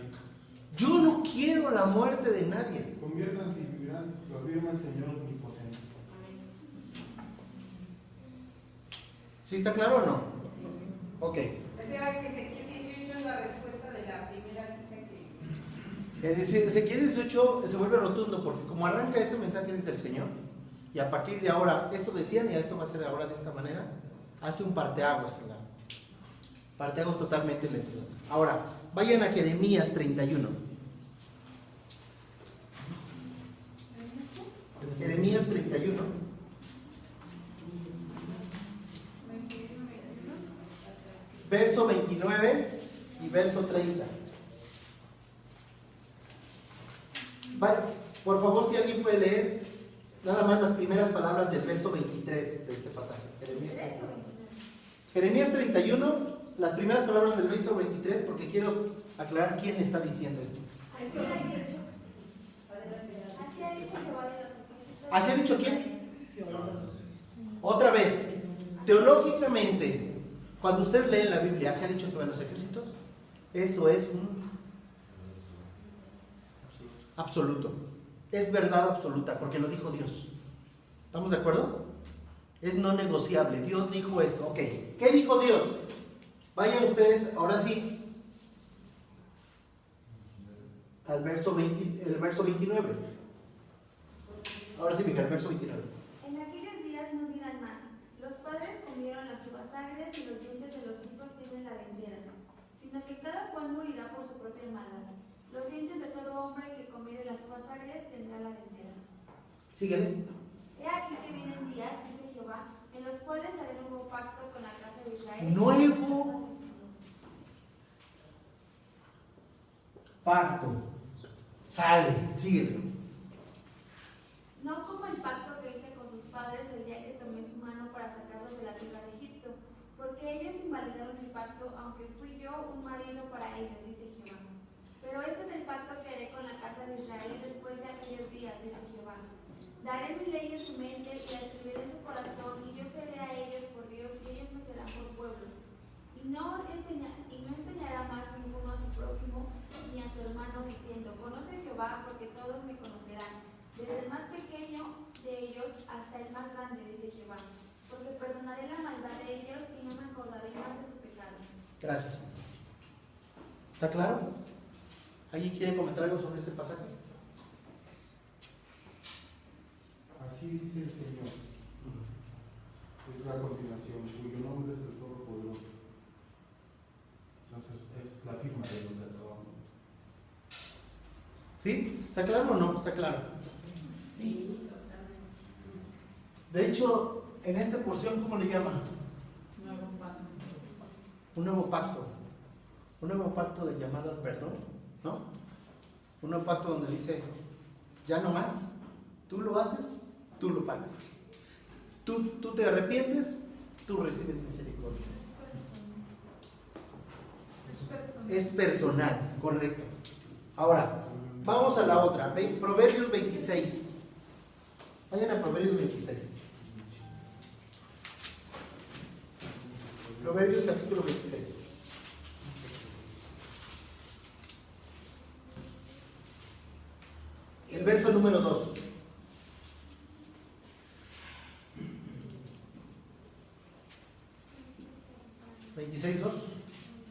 Yo no quiero la muerte de nadie. Conviértanse y vivirán, lo afirma el Señor omnipotente. ¿Sí está claro o no? Sí. Ok. O sea que Ezequiel 18 es la respuesta de la primera cita que... Es decir, Ezequiel 18 se vuelve rotundo porque como arranca este mensaje desde el Señor y a partir de ahora esto decían y esto va a ser ahora de esta manera, hace un parteaguas en la parteaguas totalmente en la enseñanza. Ahora, vayan a Jeremías 31. Jeremías 31. Verso 29 y verso 30. Vaya, por favor, si alguien puede leer nada más las primeras palabras del verso 23 de este pasaje. Jeremías 31, las primeras palabras del verso 23, porque quiero aclarar quién está diciendo esto. ¿Así ha dicho quién? Otra vez, teológicamente, cuando usted lee la Biblia, ¿se ha dicho que van los ejércitos? Eso es un absoluto. Es verdad absoluta, porque lo dijo Dios. ¿Estamos de acuerdo? Es no negociable. Dios dijo esto. Ok, ¿qué dijo Dios? Vayan ustedes, ahora sí, al verso 29. Ahora sí, mija, el verso 29. En aquellos días no dirán más: los padres comieron las uvas agrias y los dientes de los hijos tienen la dentera, sino que cada cual morirá por su propia maldad. Los dientes de todo hombre que comiere las uvas agrias tendrá la dentera. Síguele. He aquí que vienen días, dice Jehová, en los cuales haré un nuevo pacto con la casa de Israel. Nuevo pacto. Sale, síguele. No como el pacto que hice con sus padres el día que tomé su mano para sacarlos de la tierra de Egipto, porque ellos invalidaron mi pacto, aunque fui yo un marido para ellos, dice Jehová. Pero ese es el pacto que haré con la casa de Israel después de aquellos días, dice Jehová. Daré mi ley en su mente y la escribiré en su corazón, y yo seré a ellos por Dios, y ellos me serán por pueblo. Y no enseñará más ninguno a su prójimo ni a su hermano, diciendo: conoce a Jehová, porque todos me conocerán, desde el más pequeño de ellos hasta el más grande, dice Jehová. Porque perdonaré la maldad de ellos y no me acordaré más de su pecado. Gracias. ¿Está claro? ¿Alguien quiere comentar algo sobre este pasaje? Así dice el Señor. Es la continuación, cuyo nombre es el Todopoderoso. Entonces es la firma de lo que acabamos. ¿Sí? ¿Está claro o no? Está claro. Sí, totalmente. De hecho, en esta porción, ¿cómo le llama? Nuevo pacto. Un nuevo pacto. Un nuevo pacto de llamado al perdón, ¿no? Un nuevo pacto donde dice: ya no más, tú lo haces, tú lo pagas. Tú te arrepientes, tú recibes misericordia. Es personal, correcto. Ahora, vamos a la otra. Proverbios 26. Vayan a Proverbios 26. Proverbios capítulo 26. El verso número 2.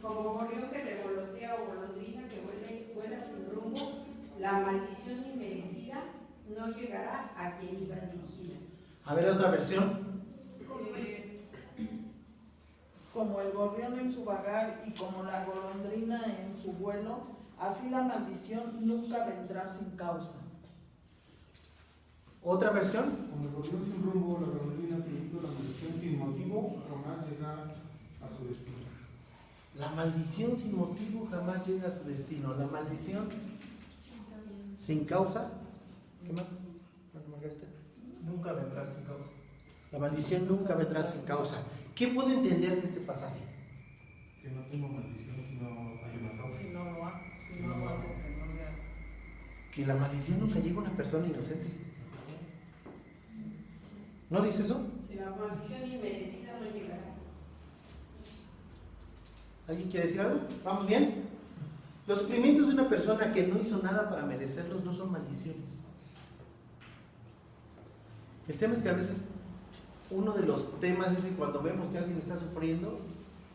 Como gorrión que revolotea o golondrina que vuela sin rumbo, la maldición inmerecida no llegará a quien iba dirigida. A ver, otra versión. Como el gorrión en su vagar y como la golondrina en su vuelo, así la maldición nunca vendrá sin causa. ¿Otra versión? Como el gorrión sin rumbo, la golondrina sin la maldición sin motivo jamás llega a su destino. La maldición sin motivo jamás llega a su destino. La maldición sin causa. ¿Qué más? Margarita. Nunca vendrá sin causa. La maldición nunca vendrá sin causa. ¿Qué puedo entender de este pasaje? Que no tengo maldición si no hay una causa. Si no lo hago, que no le hago. Que la maldición nunca llega a una persona inocente. ¿No dice eso? Si la maldición inmerecida no llegará. ¿Alguien quiere decir algo? ¿Vamos bien? Los sufrimientos de una persona que no hizo nada para merecerlos no son maldiciones. El tema es que a veces uno de los temas es que cuando vemos que alguien está sufriendo,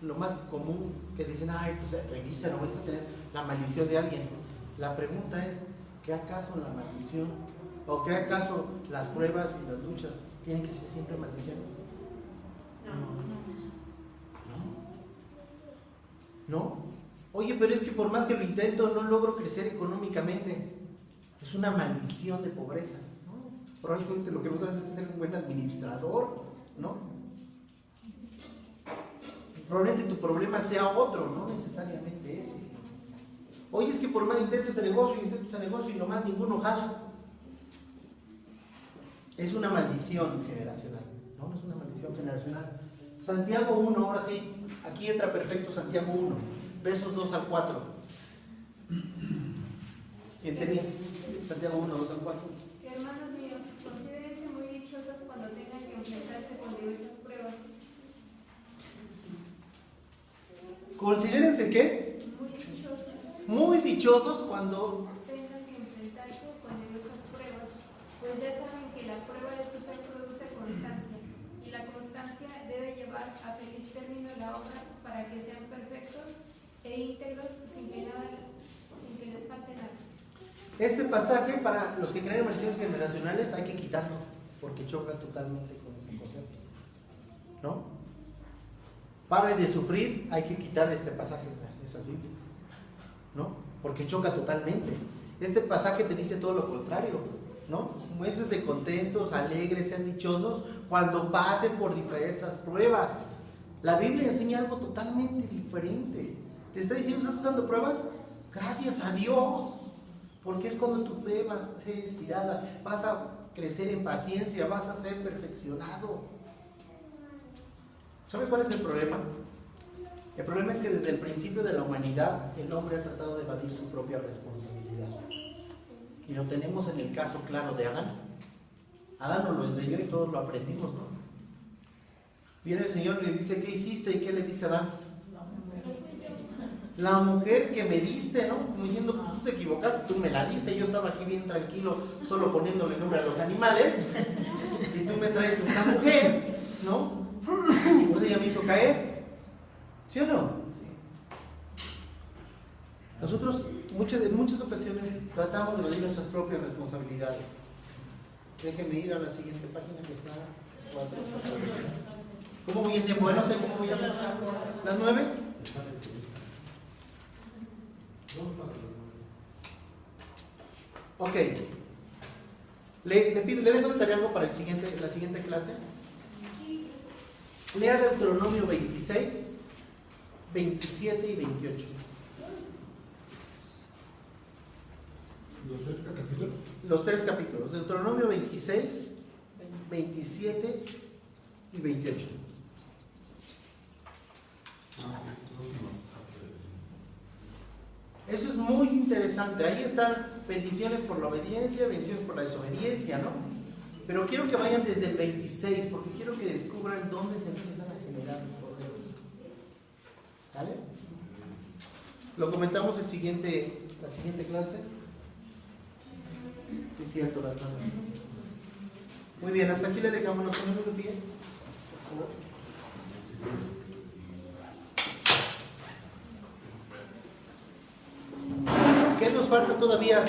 lo más común que dicen: ay, pues revisa, no vas a tener la maldición de alguien. La pregunta es: ¿qué acaso la maldición o qué acaso las pruebas y las luchas tienen que ser siempre maldiciones? ¿No? Oye, pero es que por más que lo intento no logro crecer económicamente. Es una maldición de pobreza, ¿no? Probablemente lo que no sabes es ser un buen administrador, ¿no? Probablemente tu problema sea otro, no necesariamente ese. Oye, es que por más intento este negocio y nomás ninguno jala. Es una maldición generacional. No es una maldición generacional. Santiago 1, ahora sí, aquí entra perfecto Santiago 1, versos 2 al 4. ¿Quién tenía? Santiago 1, 2 al 4. Hermanos míos, considérense muy dichosos cuando tengan que enfrentarse con diversas pruebas. ¿Considérense qué? Muy dichosos cuando tengan que enfrentarse con diversas pruebas, pues ya saben que la prueba de su fe produce constancia, y la constancia debe llevar a feliz término la obra para que sean perfectos e íntegros sin que les falte nada. este pasaje, para los que creen en maldiciones generacionales, hay que quitarlo, porque choca totalmente con ese concepto, ¿no? Pare de sufrir, hay que quitar este pasaje de esas Biblias, ¿no? Porque choca totalmente. Este pasaje te dice todo lo contrario, ¿no? Muéstrense contentos, alegres, sean dichosos cuando pasen por diversas pruebas. La Biblia enseña algo totalmente diferente. Te está diciendo, ¿estás pasando pruebas? Gracias a Dios, porque es cuando tu fe va a ser estirada, vas a crecer en paciencia, vas a ser perfeccionado. ¿Sabes cuál es el problema? El problema es que desde el principio de la humanidad el hombre ha tratado de evadir su propia responsabilidad. Y lo tenemos en el caso claro de Adán. Adán nos lo enseñó y todos lo aprendimos, ¿no? Viene el Señor y le dice, ¿qué hiciste? ¿Y qué le dice Adán? La mujer que me diste, ¿no? Como diciendo, pues tú te equivocaste, tú me la diste, yo estaba aquí bien tranquilo, solo poniéndole nombre a los animales, y tú me traes esta mujer, ¿no? Pues ella me hizo caer, ¿sí o no? Nosotros en muchas ocasiones tratamos de evadir nuestras propias responsabilidades. Déjenme ir a la siguiente página que está 4. ¿Cómo voy en tiempo? No sé cómo voy a... ¿Las 9? Ok. Le dejo de tarea algo para la siguiente clase. Lea Deuteronomio 26, 27 y 28. Los tres capítulos. Deuteronomio 26, 27 y 28. Eso es muy interesante. Ahí están bendiciones por la obediencia, bendiciones por la desobediencia, ¿no? Pero quiero que vayan desde el 26, porque quiero que descubran dónde se empiezan a generar los problemas. ¿Vale? Lo comentamos la siguiente clase. Sí, es cierto, las manos. Muy bien, hasta aquí le dejamos. Nos ponemos de pie, por favor. ¿Qué nos falta todavía?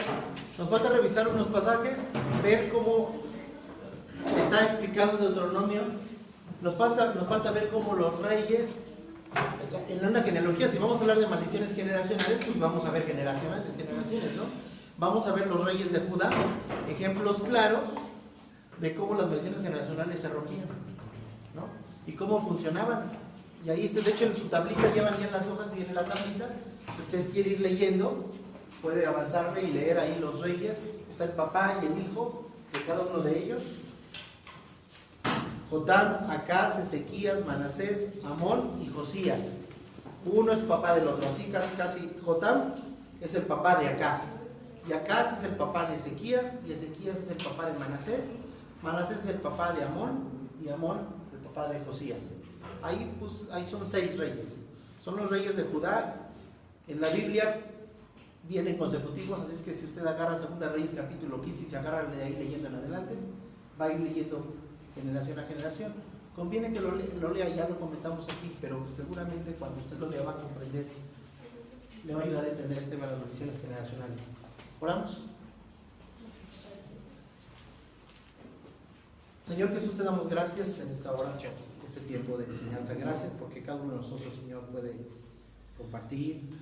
Nos falta revisar unos pasajes, ver cómo está explicado en Deuteronomio. Nos falta ver cómo los reyes, en una genealogía, si vamos a hablar de maldiciones generacionales, pues vamos a ver generaciones, ¿no? Vamos a ver los reyes de Judá, ejemplos claros de cómo las maldiciones generacionales se rompían, ¿no? Y cómo funcionaban. Y ahí de hecho en su tablita llevan ya las hojas y viene la tablita. Si usted quiere ir leyendo, puede avanzarle y leer ahí los reyes. Está el papá y el hijo de cada uno de ellos. Jotam, Acaz, Ezequías, Manasés, Amón y Josías. Uno es papá del otro, así casi. Jotam es el papá de Acaz. Y Acaz es el papá de Ezequías, y Ezequías es el papá de Manasés. Manasés es el papá de Amón, y Amón el papá de Josías. Ahí son 6 reyes. Son los reyes de Judá. En la Biblia vienen consecutivos, así es que si usted agarra 2 Reyes capítulo 15 y se agarra de ahí leyendo en adelante, va a ir leyendo generación a generación. Conviene que lo lea, ya lo comentamos aquí, pero seguramente cuando usted lo lea va a comprender, le va a ayudar a entender el tema de las maldiciones generacionales. ¿Oramos? Señor Jesús, te damos gracias en esta hora, este tiempo de enseñanza. Gracias porque cada uno de nosotros, Señor, puede compartir